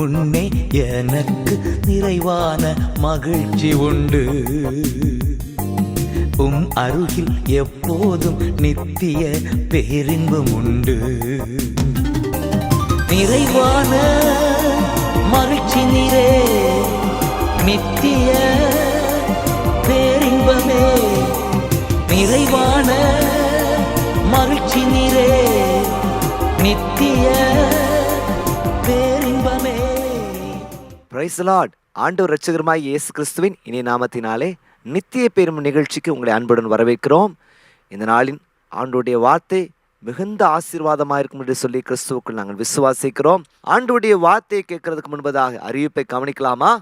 முன்னே எனக்கு நிறைவான மகிழ்ச்சி உண்டு. அருகில் எப்போதும் நித்திய பேரின்பம் உண்டு. நிறைவான மகிழ்ச்சி நீரே, நித்திய பேரின்பமே. நிறைவான மகிழ்ச்சி நீரே, நித்திய பேரின்பமே. Price the Lord. ஆண்டவர் இரட்சகருமாய் இயேசு கிறிஸ்துவின் இனிய நாமத்தினாலே நித்திய பேரும் நிகழ்ச்சிக்கு உங்களை அன்புடன் வரவேற்கிறோம். இந்த நாளின் ஆண்டவருடைய வார்த்தை மிகுந்த ஆசீர்வாதமாக இருக்கும் என்று சொல்லி கிறிஸ்துவுக்குள் நாங்கள் விசுவாசிக்கிறோம். ஆண்டவருடைய வார்த்தையை கேட்கறதுக்கு முன்பதாக அறிவிப்பை கவனிக்கலாமா?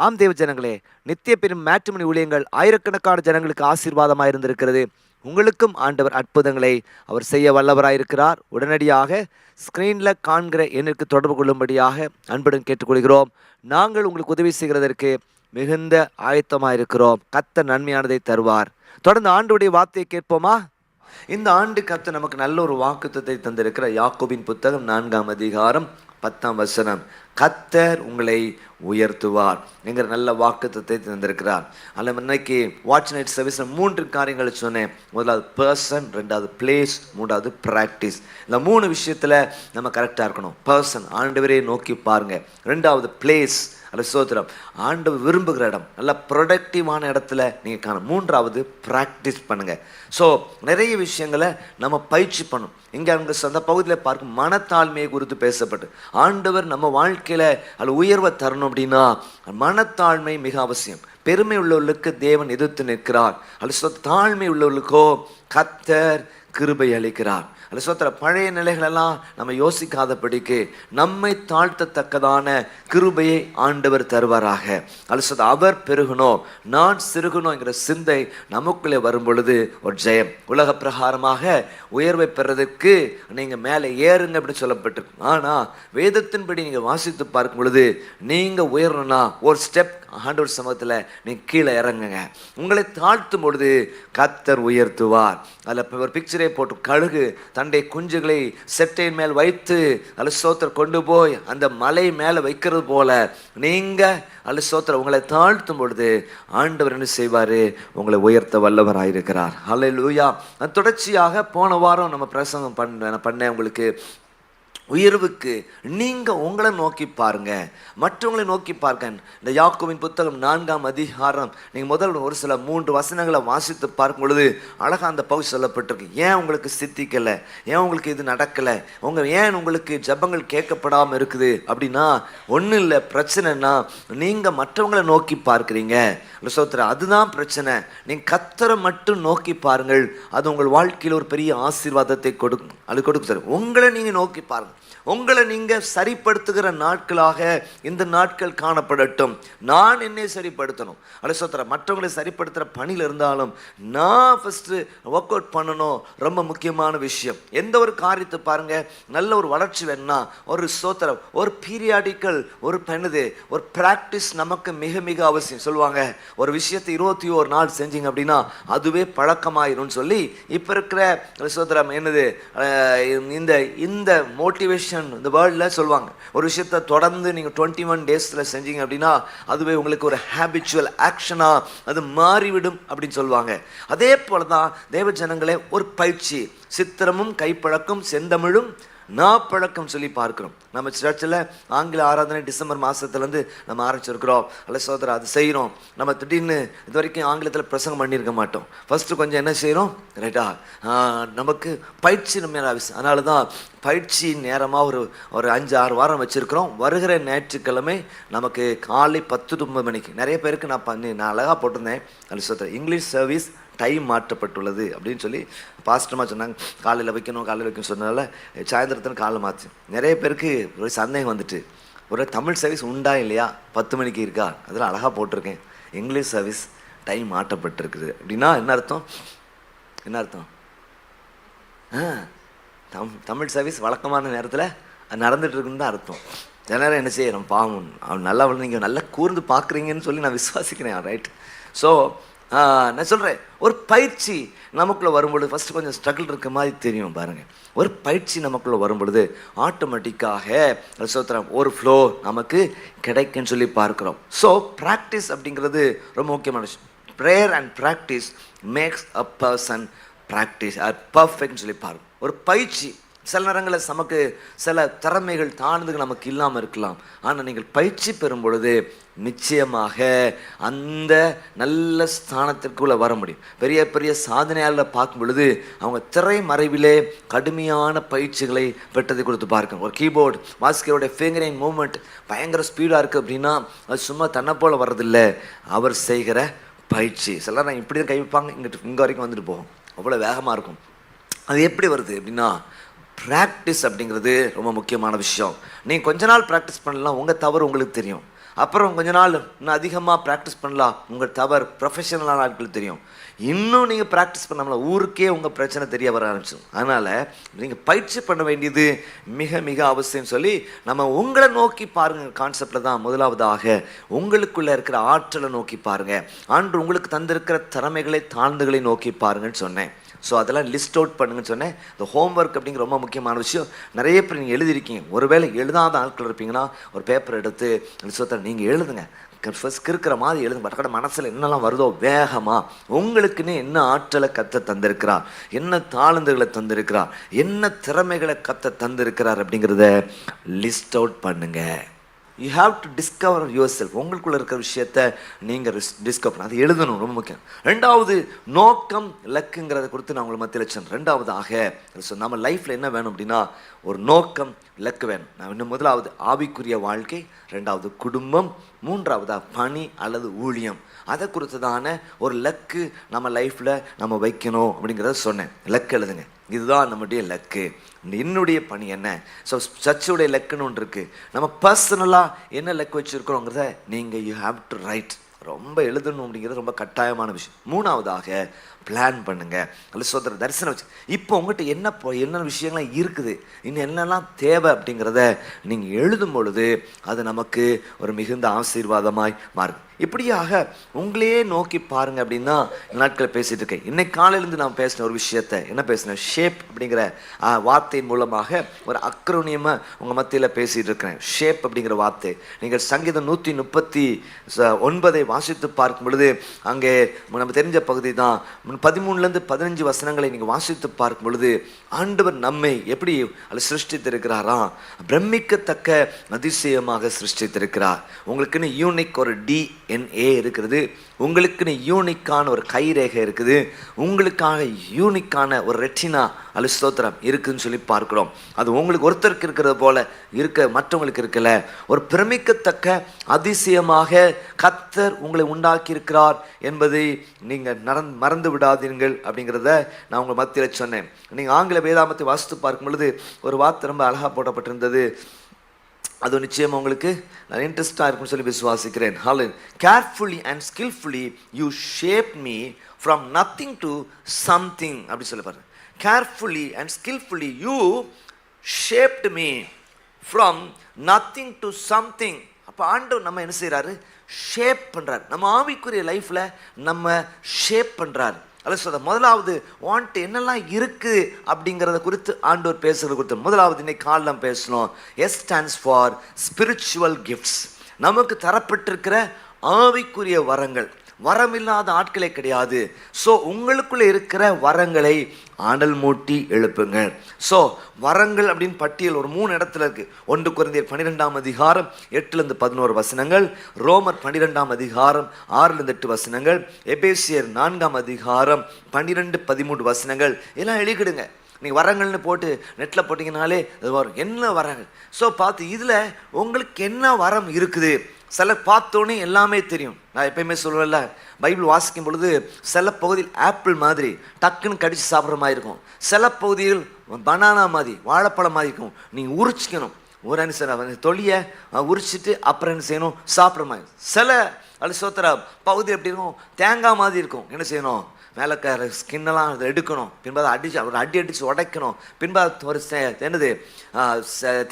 ஆம் தேவ ஜனங்களே, நித்திய பெரும் மேட்ரிமோனி ஊழியங்கள் ஆயிரக்கணக்கான ஜனங்களுக்கு ஆசீர்வாதமாக இருந்திருக்கிறது. உங்களுக்கும் ஆண்டவர் அற்புதங்களை அவர் செய்ய வல்லவராயிருக்கிறார். உடனடியாக ஸ்கிரீனில் காண்கிற எண்ணிற்கு தொடர்பு கொள்ளும்படியாக அன்புடன் கேட்டுக்கொள்கிறோம். நாங்கள் உங்களுக்கு உதவி செய்கிறதற்கு மிகுந்த ஆயத்தமாக இருக்கிறோம். கர்த்தர் நன்மையானதை தருவார். தொடர்ந்து ஆண்டவருடைய வார்த்தையை கேட்போமா? இந்த ஆண்டு கர்த்தர் நமக்கு நல்ல ஒரு வாக்குத்தத்தை தந்திருக்கிற யாக்கோபின் புத்தகம் 4ஆம் அதிகாரம் 10ஆம் வசனம். கர்த்தர் உங்களை உயர்த்துவார் என்கிற நல்ல வாக்குத்தத்தை தந்திருக்கிறார். அதில் இன்னைக்கு வாட்ச் நைட் சர்வீஸில் 3 காரியங்களை சொன்னேன். முதலாவது பர்சன், 2வது பிளேஸ், 3வது ப்ராக்டிஸ். இந்த 3 விஷயத்தில் நம்ம கரெக்டாக இருக்கணும். பர்சன், ஆண்டவரே நோக்கி பாருங்க. 2வது பிளேஸ், அது சோத்திரம், ஆண்டவர் விரும்புகிற இடம், நல்ல ப்ரொடக்டிவான இடத்துல நீங்கள் காணும். 3வது ப்ராக்டிஸ் பண்ணுங்கள். ஸோ நிறைய விஷயங்களை நம்ம பயிற்சி பண்ணணும். இங்கே அவங்க அந்த பகுதியில் பார்க்கும் மனத்தாழ்மையை குறித்து பேசப்பட்டு, ஆண்டவர் நம்ம வாழ்க்கையில் அதில் உயர்வை தரணும் அப்படின்னா மனத்தாழ்மை மிக அவசியம். பெருமை உள்ளவர்களுக்கு தேவன் எதிர்த்து நிற்கிறார். அது தாழ்மை உள்ளவர்களுக்கோ கர்த்தர் கிருபை அளிக்கிறார். அது சொத்துற பழைய நிலைகளெல்லாம் நம்ம யோசிக்காதபடிக்கு நம்மை தாழ்த்தத்தக்கதான கிருபையை ஆண்டவர் தருவாராக. அது சொத்த அவர் பெருகணும், நான் சிறுகணுங்கிற சிந்தை நமக்குள்ளே வரும் பொழுது ஒரு ஜெயம். உலக பிரகாரமாக உயர்வை பெறதுக்கு நீங்கள் மேலே ஏறுங்க அப்படின்னு சொல்லப்பட்டிருக்கு. ஆனால் வேதத்தின்படி நீங்கள் வாசித்து பார்க்கும் பொழுது நீங்கள் உயரணும்னா ஒரு ஸ்டெப் ஆண்டவர் சமூகத்தில் நீங்கள் கீழே இறங்குங்க. உங்களை தாழ்த்தும் பொழுது கர்த்தர் உயர்த்துவார். அதில் ஒரு பிக்சரே போட்டு, கழுகு தண்டை குஞ்சுகளை செட்டையின் மேல் வைத்து அலுசோத்தர் கொண்டு போய் அந்த மலை மேலே வைக்கிறது போல நீங்கள் அலுசோத்தர் உங்களை தாழ்த்தும் பொழுது ஆண்டவர் என்ன செய்வார்? உங்களை உயர்த்த வல்லவராயிருக்கிறார். ஹல்லேலூயா. தொடர்ச்சியாக போன வாரம் நம்ம பிரசங்கம் பண்ண உங்களுக்கு உயர்வுக்கு நீங்கள் உங்களை நோக்கி பாருங்க, மற்றவங்களை நோக்கி பார்க்க. இந்த யாக்கோபின் புத்தகம் 4ஆம் அதிகாரம் நீங்கள் முதல் ஒரு சில 3 வசனங்களை வாசித்து பார்க்கும் பொழுது அழகாக அந்த பகுதி சொல்லப்பட்டிருக்கு. ஏன் உங்களுக்கு சித்திக்கலை, ஏன் உங்களுக்கு இது நடக்கலை, ஏன் உங்களுக்கு ஜபங்கள் கேட்கப்படாமல் இருக்குது அப்படின்னா ஒன்றும் இல்லை. பிரச்சனைனா நீங்கள் மற்றவங்களை நோக்கி பார்க்குறீங்க. சோத்திர, அதுதான் பிரச்சனை. நீங்கள் கர்த்தரை மட்டும் நோக்கி பாருங்கள், அது உங்கள் வாழ்க்கையில் ஒரு பெரிய ஆசீர்வாதத்தை கொடுக்கும். அது கொடுக்கும் சார். உங்களை நீங்கள் நோக்கி பாருங்கள். உங்களை நீங்கள் சரிப்படுத்துகிற நாட்களாக இந்த நாட்கள் காணப்படட்டும். நான் என்னை சரிப்படுத்தணும். அல்ல சோத்திர, மற்றவங்களை சரிப்படுத்துகிற பணியில் இருந்தாலும் நான் ஃபஸ்ட்டு ஒர்க் அவுட் பண்ணணும். ரொம்ப முக்கியமான விஷயம். எந்த ஒரு காரியத்தை பாருங்கள், நல்ல ஒரு வளர்ச்சி வேணும்னா ஒரு சோத்திரம், ஒரு பீரியாடிக்கல், ஒரு ஒரு ப்ராக்டிஸ் நமக்கு மிக மிக அவசியம். சொல்லுவாங்க, ஒரு விஷயத்தை 21 நாள் செஞ்சீங்க அப்படின்னா அதுவே பழக்கமாயிரும் சொல்லி இப்போ இருக்கிற சோத்திரம் என்னது இந்த மோட்டிவேஷன் இந்த வேர்ல்டில் சொல்லுவாங்க. ஒரு விஷயத்தை தொடர்ந்து நீங்கள் 21 டேஸில் செஞ்சீங்க அப்படின்னா அதுவே உங்களுக்கு ஒரு ஹேபிச்சுவல் ஆக்ஷனாக அது மாறிவிடும் அப்படின்னு சொல்லுவாங்க. அதே போல தான் தேவ ஜனங்களே ஒரு பயிற்சி. சித்திரமும் கைப்பழக்கும் செந்தமிழும் நாப்பழக்கம் சொல்லி பார்க்கிறோம். நம்ம சர்ச்சில் ஆங்கில ஆராதனை டிசம்பர் மாதத்துலேருந்து நம்ம ஆரம்பிச்சிருக்கிறோம். அல்ல சோதரா அது செய்கிறோம். நம்ம திடீர்னு இது வரைக்கும் ஆங்கிலத்தில் பிரசங்கம் பண்ணியிருக்க மாட்டோம். ஃபஸ்ட்டு கொஞ்சம் என்ன செய்கிறோம், ரைட்டா, நமக்கு பயிற்சி நம்ம மேலே அவசியம். அதனால தான் பயிற்சி நேரமாக ஒரு 5-6 வாரம் வச்சுருக்கிறோம். வருகிற ஞாயிற்றுக்கிழமை நமக்கு காலை 10 to 9 மணிக்கு. நிறைய பேருக்கு நான் அழகாக போட்டிருந்தேன், அல்ல சோதரா, இங்கிலீஷ் சர்வீஸ் டைம் மாற்றப்பட்டுள்ளது அப்படின்னு சொல்லி பாஸ்டமாக சொன்னாங்க. காலையில் வைக்கணும் சொன்னதால சாயந்தரத்தில் காலைல மாற்றி. நிறைய பேருக்கு ஒரு சந்தேகம் வந்துட்டு, ஒரு தமிழ் சர்வீஸ் உண்டா இல்லையா, 10 மணிக்கு இருக்கா, அதில் அழகாக போட்டிருக்கேன் இங்கிலீஷ் சர்வீஸ் டைம் மாற்றப்பட்டிருக்குது. அப்படின்னா என்ன அர்த்தம்? தமிழ் சர்வீஸ் வழக்கமான நேரத்தில் நடந்துட்டு இருக்குன்னு தான் அர்த்தம். ஜனரம் என்ன செய்யணும், பாவம் அவன் நல்லா நீங்கள் நல்லா கூர்ந்து பார்க்குறீங்கன்னு சொல்லி நான் விசுவாசிக்கிறேன். ரைட். ஸோ நான் சொல்கிறேன், ஒரு பயிற்சி நமக்குள்ளே வரும்பொழுது ஃபஸ்ட்டு கொஞ்சம் ஸ்ட்ரகிள் இருக்க மாதிரி தெரியும் பாருங்கள். ஒரு பயிற்சி நமக்குள்ளே வரும்பொழுது ஆட்டோமேட்டிக்காக சோத்திரம் ஒரு ஃப்ளோ நமக்கு கிடைக்குன்னு சொல்லி பார்க்குறோம். ஸோ ப்ராக்டிஸ் அப்படிங்கிறது ரொம்ப முக்கியமான விஷயம். Prayer and practice makes a person practice பர்ஃபெக்ட்னு சொல்லி பார்க்கும். ஒரு பயிற்சி சில நேரங்களில் நமக்கு சில திறமைகள் தாழ்ந்துகள் நமக்கு இல்லாமல் இருக்கலாம். ஆனால் நீங்கள் பயிற்சி பெறும் பொழுது நிச்சயமாக அந்த நல்ல ஸ்தானத்திற்குள்ளே வர முடியும். பெரிய பெரிய சாதனையாளரை பார்க்கும் பொழுது அவங்க திரைமறைவிலே கடுமையான பயிற்சிகளை பெற்றதை கொடுத்து பார்க்கணும். ஒரு கீபோர்டு வாசிக்கிறோடைய ஃபிங்கரிங் மூவ்மெண்ட் பயங்கர ஸ்பீடாக இருக்குது அப்படின்னா அது சும்மா தன்னை போல் வர்றதில்லை, அவர் செய்கிற பயிற்சி. சிலர் நான் இப்படி தான் கை வைப்பாங்க, இங்கே வரைக்கும் வந்துட்டு போகும், அவ்வளோ வேகமாக இருக்கும். அது எப்படி வருது அப்படின்னா ப்ராக்டிஸ் அப்படிங்கிறது ரொம்ப முக்கியமான விஷயம். நீங்கள் கொஞ்ச நாள் ப்ராக்டிஸ் பண்ணலாம், உங்கள் தவறு உங்களுக்கு தெரியும். அப்புறம் கொஞ்ச நாள் இன்னும் அதிகமாக ப்ராக்டிஸ் பண்ணலாம், உங்கள் தவறு ப்ரொஃபஷனலான ஆட்களுக்கு தெரியும். இன்னும் நீங்கள் ப்ராக்டிஸ் பண்ணாமல் ஊருக்கே உங்கள் பிரச்சனை தெரிய வர ஆரம்பிச்சிடும். அதனால் நீங்கள் பயிற்சி பண்ண வேண்டியது மிக மிக அவசியம் சொல்லி நம்ம உங்களை நோக்கி பாருங்கள் கான்செப்டில் தான். முதலாவதாக உங்களுக்குள்ளே இருக்கிற ஆற்றலை நோக்கி பாருங்கள். ஆண்டு உங்களுக்கு தந்திருக்கிற திறமைகளை தாழ்ந்துகளை நோக்கி பாருங்கன்னு சொன்னேன். ஸோ அதெல்லாம் லிஸ்ட் அவுட் பண்ணுங்கன்னு சொன்னேன். இந்த ஹோம்ஒர்க் அப்படிங்கிற ரொம்ப முக்கியமான விஷயம். நிறைய பேர் நீங்கள் எழுதிருக்கீங்க. ஒருவேளை எழுதாத ஆட்கள் இருப்பீங்கன்னா ஒரு பேப்பர் எடுத்து நீங்கள் எழுதுங்க. ஃபஸ்ட் இருக்கிற மாதிரி எழுதுங்க. பட் மனசில் என்னெல்லாம் வருதோ வேகமாக உங்களுக்குன்னு என்ன ஆற்றலை கத்த தந்திருக்கிறார், என்ன தாழ்ந்துகளை தந்திருக்கிறார், என்ன திறமைகளை கத்த தந்திருக்கிறார் அப்படிங்கிறத லிஸ்ட் அவுட் பண்ணுங்க. You have to discover your self. உங்களுக்குள்ள இருக்கிற விஷயத்த நீங்கள் டிஸ்கவர் பண்ண அது எழுதணும், ரொம்ப முக்கியம். ரெண்டாவது நோக்கம் இலக்குங்கிறத கொடுத்து நான் உங்களை மத்தியில் வச்சேன். ரெண்டாவதாக நம்ம லைஃப்பில் என்ன வேணும் அப்படின்னா ஒரு நோக்கம் இலக்கு வேணும். நான் இன்னும் முதலாவது ஆவிக்குரிய வாழ்க்கை, ரெண்டாவது குடும்பம், மூன்றாவதாக பணி அல்லது ஊழியம். அதை குறித்ததான ஒரு லக்கு நம்ம லைஃப்பில் நம்ம வைக்கணும் அப்படிங்கிறத சொன்னேன். லக்கு எழுதுங்க, இதுதான் நம்முடைய லக்கு, என்னுடைய பணி என்ன. ஸோ சர்ச்சுடைய லக்குன்னு ஒன்று இருக்குது. நம்ம பர்சனலாக என்ன லக்கு வச்சுருக்கிறோங்கிறத நீங்கள் யூ ஹாவ் டு ரைட். ரொம்ப எழுதணும் அப்படிங்கிறது ரொம்ப கட்டாயமான விஷயம். மூணாவதாக பிளான் பண்ணுங்க. அல்ல சோதர தரிசனம் வச்சு இப்போ உங்கள்கிட்ட என்ன விஷயங்கள்லாம் இருக்குது, இன்னும் என்னெல்லாம் தேவை அப்படிங்கிறத நீங்கள் எழுதும் பொழுது அது நமக்கு ஒரு மிகுந்த ஆசீர்வாதமாய் மாறும். இப்படியாக உங்களையே நோக்கி பாருங்க அப்படின்னா நாட்களை பேசிட்டு இருக்கேன். இன்னைக்கு காலையிலேருந்து நான் பேசின ஒரு விஷயத்தை என்ன பேசினேன், ஷேப் அப்படிங்கிற வார்த்தையின் மூலமாக ஒரு அக்ரோனியமாக உங்கள் மத்தியில் பேசிகிட்டு இருக்கிறேன். ஷேப் அப்படிங்கிற வார்த்தை நீங்கள் சங்கீதம் 139 வாசித்து பார்க்கும் பொழுது அங்கே நம்ம தெரிஞ்ச பகுதி தான். 13-15 வசனங்களை நீங்கள் வாசித்து பார்க்கும் பொழுது ஆண்டவர் நம்மை எப்படி சிருஷ்டித்திருக்கிறாராம், பிரமிக்கத்தக்க அதிசயமாக சிருஷ்டித்திருக்கிறார். உங்களுக்குன்னு யூனிக் ஒரு DNA இருக்கிறது, உங்களுக்குன்னு யூனிக்கான ஒரு கைரேகை இருக்குது, உங்களுக்காக யூனிக்கான ஒரு ரெட்டினா ஸ்தோத்திரம் இருக்குதுன்னு சொல்லி பார்க்கிறோம். அது உங்களுக்கு ஒருத்தருக்கு இருக்கிறது போல இருக்க மற்றவங்களுக்கு இருக்கல. ஒரு பிரமிக்கத்தக்க அதிசயமாக கர்த்தர் உங்களை உண்டாக்கி இருக்கிறார் என்பதை நீங்கள் மறந்து விடாதீர்கள் அப்படிங்கிறத நான் உங்கள் மத்தியில் சொன்னேன். நீங்கள் ஆங்கில வேதாமத்தை வாசித்து பார்க்கும் பொழுது ஒரு வார்த்தை ரொம்ப அழகாக போடப்பட்டிருந்தது. அது நிச்சயமாக உங்களுக்கு நான் இன்ட்ரெஸ்டாக இருக்குன்னு சொல்லி விசுவாசிக்கிறேன். Carefully and skilfully you shape me from nothing to something அப்படி சொல்லி பாருங்க. Carefully and skilfully you shaped me from nothing to something. அப்போ ஆண்டவர் நம்ம என்ன செய்கிறாரு, ஷேப் பண்ணுறார். நம்ம ஆவிக்குரிய லைஃப்பில் நம்ம ஷேப் பண்ணுறாரு. அல்ல சொல்ல முதலாவது வாண்ட் என்னெல்லாம் இருக்குது அப்படிங்கிறத குறித்து ஆண்டவர் பேசுகிறது குறித்து முதலாவது இன்னைக்கு காலம் பேசணும். S stands for spiritual gifts. நமக்கு தரப்பட்டிருக்கிற ஆவிக்குரிய வரங்கள். வரமில்லாத ஆட்களே கிடையாது. ஸோ உங்களுக்குள்ள இருக்கிற வரங்களை அனல் மூட்டி எழுப்புங்கள். ஸோ வரங்கள் அப்படின்னு பட்டியல் ஒரு 3 இடத்துல இருக்கு. 1 கொரிந்தியர் 12ஆம் அதிகாரம் 8-11 வசனங்கள், ரோமர் 12ஆம் அதிகாரம் 6-8 வசனங்கள், எபேசியர் 4ஆம் அதிகாரம் 12-13 வசனங்கள் எல்லாம் எழுதிடுங்க. நீங்கள் வரங்கள்னு போட்டு நெட்டில் போட்டிங்கனாலே அது வரும், என்ன வரங்கள். ஸோ பார்த்து இதில் உங்களுக்கு என்ன வரம் இருக்குது. சில பார்த்தோன்னே எல்லாமே தெரியும். நான் எப்பயுமே சொல்லுவேன்ல, பைபிள் வாசிக்கும் பொழுது சில பகுதியில் ஆப்பிள் மாதிரி டக்குன்னு கடிச்சு சாப்பிட்ற மாதிரி இருக்கும், சில பகுதியில் பனானா மாதிரி வாழைப்பழம் மாதிரி இருக்கும். நீங்கள் உரிச்சிக்கணும், ஒரு என்ன செய்யணும், தொலியை உரிச்சிட்டு அப்புறம் என்ன செய்யணும், சாப்பிட்ற மாதிரி. சில அலிசோத்திர பகுதி எப்படி இருக்கும், தேங்காய் மாதிரி இருக்கும். என்ன செய்யணும், மேலே ஸ்கின்னெல்லாம் அதை எடுக்கணும், பின்பு அதை அடித்து உடைக்கணும், பின்பு ஒரு என்னது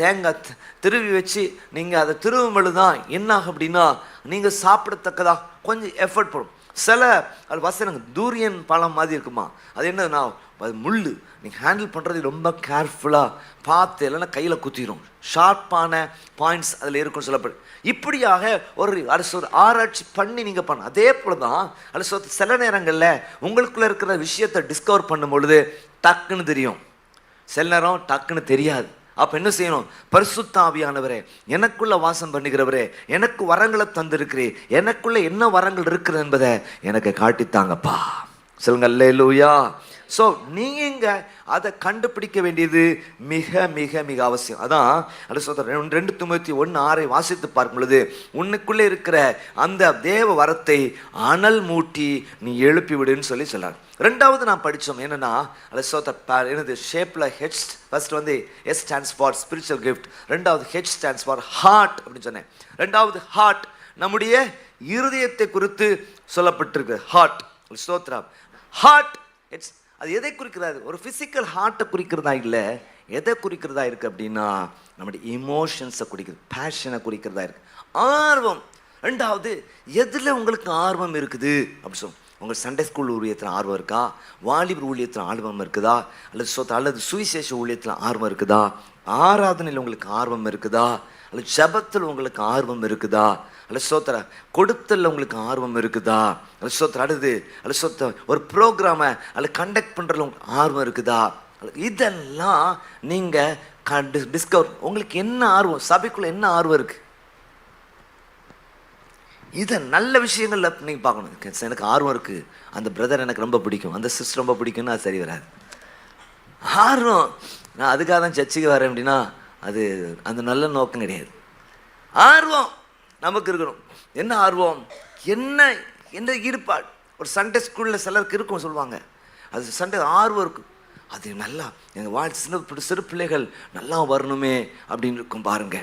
தேங்காய் திருவி வச்சு நீங்கள் அதை திருவும் பொழுது தான் என்ன ஆகும் அப்படின்னா நீங்கள் சாப்பிடத்தக்கதா கொஞ்சம் எஃபர்ட் போடும். சில அது வசனங்கள் தூரியன் பழம் மாதிரி இருக்குமா, அது என்னதுன்னா அது முள், நீங்கள் ஹேண்டில் பண்ணுறது ரொம்ப கேர்ஃபுல்லாக பார்த்து, இல்லைன்னா கையில் குத்திடும், ஷார்ப்பான பாயிண்ட்ஸ் அதில் இருக்குன்னு சொல்லப்படும். இப்படியாக ஒரு ஆராய்ச்சி பண்ணி நீங்கள் பண்ண. அதே போல தான் சில நேரங்களில் உங்களுக்குள்ளே இருக்கிற விஷயத்தை டிஸ்கவர் பண்ணும் பொழுது டக்குன்னு தெரியும், சில நேரம் டக்குன்னு தெரியாது. அப்போ என்ன செய்யணும், பரிசுத்த ஆவியானவரே, எனக்குள்ள வாசம் பண்ணுகிறவரே, எனக்கு வரங்களை தந்திருக்கிறே, எனக்குள்ள என்ன வரங்கள் இருக்குது என்பதை எனக்கு காட்டித்தாங்கப்பா. சொல்லுங்க அல்லேலூயா. ஸோ நீங்கள் அதை கண்டுபிடிக்க வேண்டியது மிக மிக மிக அவசியம். அதான் அது சொல்ற 2 தீமோத்தேயு 1:6 வாசித்து பார்க்கும் பொழுது உன்னுக்குள்ளே இருக்கிற அந்த தேவ வரத்தை அனல் மூட்டி நீ எழுப்பி விடுன்னு சொல்லி சொல்றாரு. 2வது நான் படித்தோம் என்னன்னா, அது என்னது ஷேப்பில் ஹெச். ஃபர்ஸ்ட் வந்து S stands for spiritual gift, 2வது ஹெச் ஸ்டாண்ட்ஸ் ஃபார் ஹார்ட் அப்படின்னு சொன்னேன். 2வது ஹார்ட் நம்முடைய இருதயத்தை குறித்து சொல்லப்பட்டிருக்கு. ஹார்ட் ஸ்தோத்திரம். ஹார்ட் இட்ஸ் அது எதை குறிக்கிறாரு, ஒரு ஃபிசிக்கல் ஹார்ட்டை குறிக்கிறதா இல்லை, எதை குறிக்கிறதா இருக்குது அப்படின்னா நம்முடைய இமோஷன்ஸை குறிக்கிறது, பேஷனை குறிக்கிறதா இருக்குது, ஆர்வம். 2வது எதில் உங்களுக்கு ஆர்வம் இருக்குது அப்படி சொல்லுவோம். உங்கள் சண்டே ஸ்கூல் ஊழியத்தில் ஆர்வம் இருக்கா, வாலிபர் ஊழியத்தில் ஆர்வம் இருக்குதா, அல்லது சுவிசேஷ ஊழியத்தில் ஆர்வம் இருக்குதா, ஆராதனையில் உங்களுக்கு ஆர்வம் இருக்குதா, அல்லது ஜபத்தில் உங்களுக்கு ஆர்வம் இருக்குதா, அல்ல சோத்திர கொடுத்தல உங்களுக்கு ஆர்வம் இருக்குதா, அல்ல சோத்திர அடுத்து அல்ல சோத்திர ஒரு ப்ரோக்ராமை அல்ல கண்டக்ட் பண்ணுறதுல உங்களுக்கு ஆர்வம் இருக்குதா, இதெல்லாம் நீங்கள் டிஸ்கவர். உங்களுக்கு என்ன ஆர்வம், சபைக்குள்ளே என்ன ஆர்வம் இருக்குது, இதை நல்ல விஷயங்கள்ல நீங்கள் பார்க்கணும். எனக்கு ஆர்வம் இருக்குது, அந்த பிரதர் எனக்கு ரொம்ப பிடிக்கும், அந்த சிஸ்டர் ரொம்ப பிடிக்கும்னு அது சரி வராது. ஆர்வம், நான் அதுக்காக தான் சர்ச்சுக்கு வரேன் அப்படின்னா அது அந்த நல்ல நோக்கம் கிடையாது. ஆர்வம் நமக்கு இருக்கணும். என்ன ஆர்வம், என்ன ஈடுபாடு. ஒரு சண்டே ஸ்கூலில் சிலருக்கு இருக்கும் சொல்லுவாங்க, அது சண்டே ஆர்வம் இருக்கும், அது நல்லா எங்கள் சிறு பிள்ளைகள் நல்லா வரணுமே அப்படின்னு இருக்கும் பாருங்க.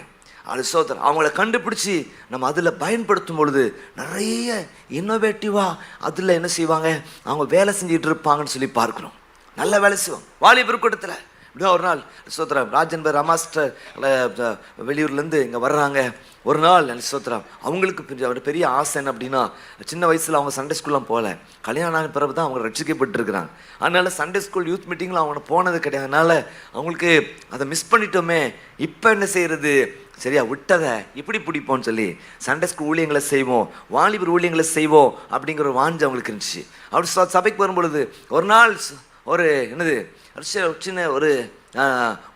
அது சோதரன் அவங்கள கண்டுபிடிச்சி நம்ம அதில் பயன்படுத்தும் பொழுது நிறைய இன்னோவேட்டிவாக அதில் என்ன செய்வாங்க, அவங்க வேலை செஞ்சுட்டு இருப்பாங்கன்னு சொல்லி பார்க்கணும். நல்ல வேலை செய்வோம். வாலிபர் கூட்டத்தில் இப்படிதான் ஒரு நாள் சோத்ரம் ராஜன்பர் ரமாஸ்டர் வெளியூர்லேருந்து இங்கே வர்றாங்க. ஒரு நாள் சோத்ரம் அவங்களுக்கு பெரிய ஆசை என்ன அப்படின்னா, சின்ன வயசில் அவங்க சண்டே ஸ்கூல்லாம் போகல, கல்யாணம் ஆன பிறகு தான் அவங்க ரட்சிக்கப்பட்டுருக்கிறாங்க. அதனால சண்டே ஸ்கூல் யூத் மீட்டிங்கில் அவங்க போனது கிடையாது. அதனால் அவங்களுக்கு அதை மிஸ் பண்ணிட்டோமே, இப்போ என்ன செய்கிறது, சரியா விட்டதை இப்படி பிடிப்போம்னு சொல்லி சண்டே ஸ்கூல் ஊழியங்களை செய்வோம், வாலிபர் ஊழியங்களை செய்வோம் அப்படிங்கிற ஒரு வாஞ்சு அவங்களுக்கு இருந்துச்சு. அப்படி சபைக்கு வரும்பொழுது ஒரு நாள் ஒரு என்னது சின்ன ஒரு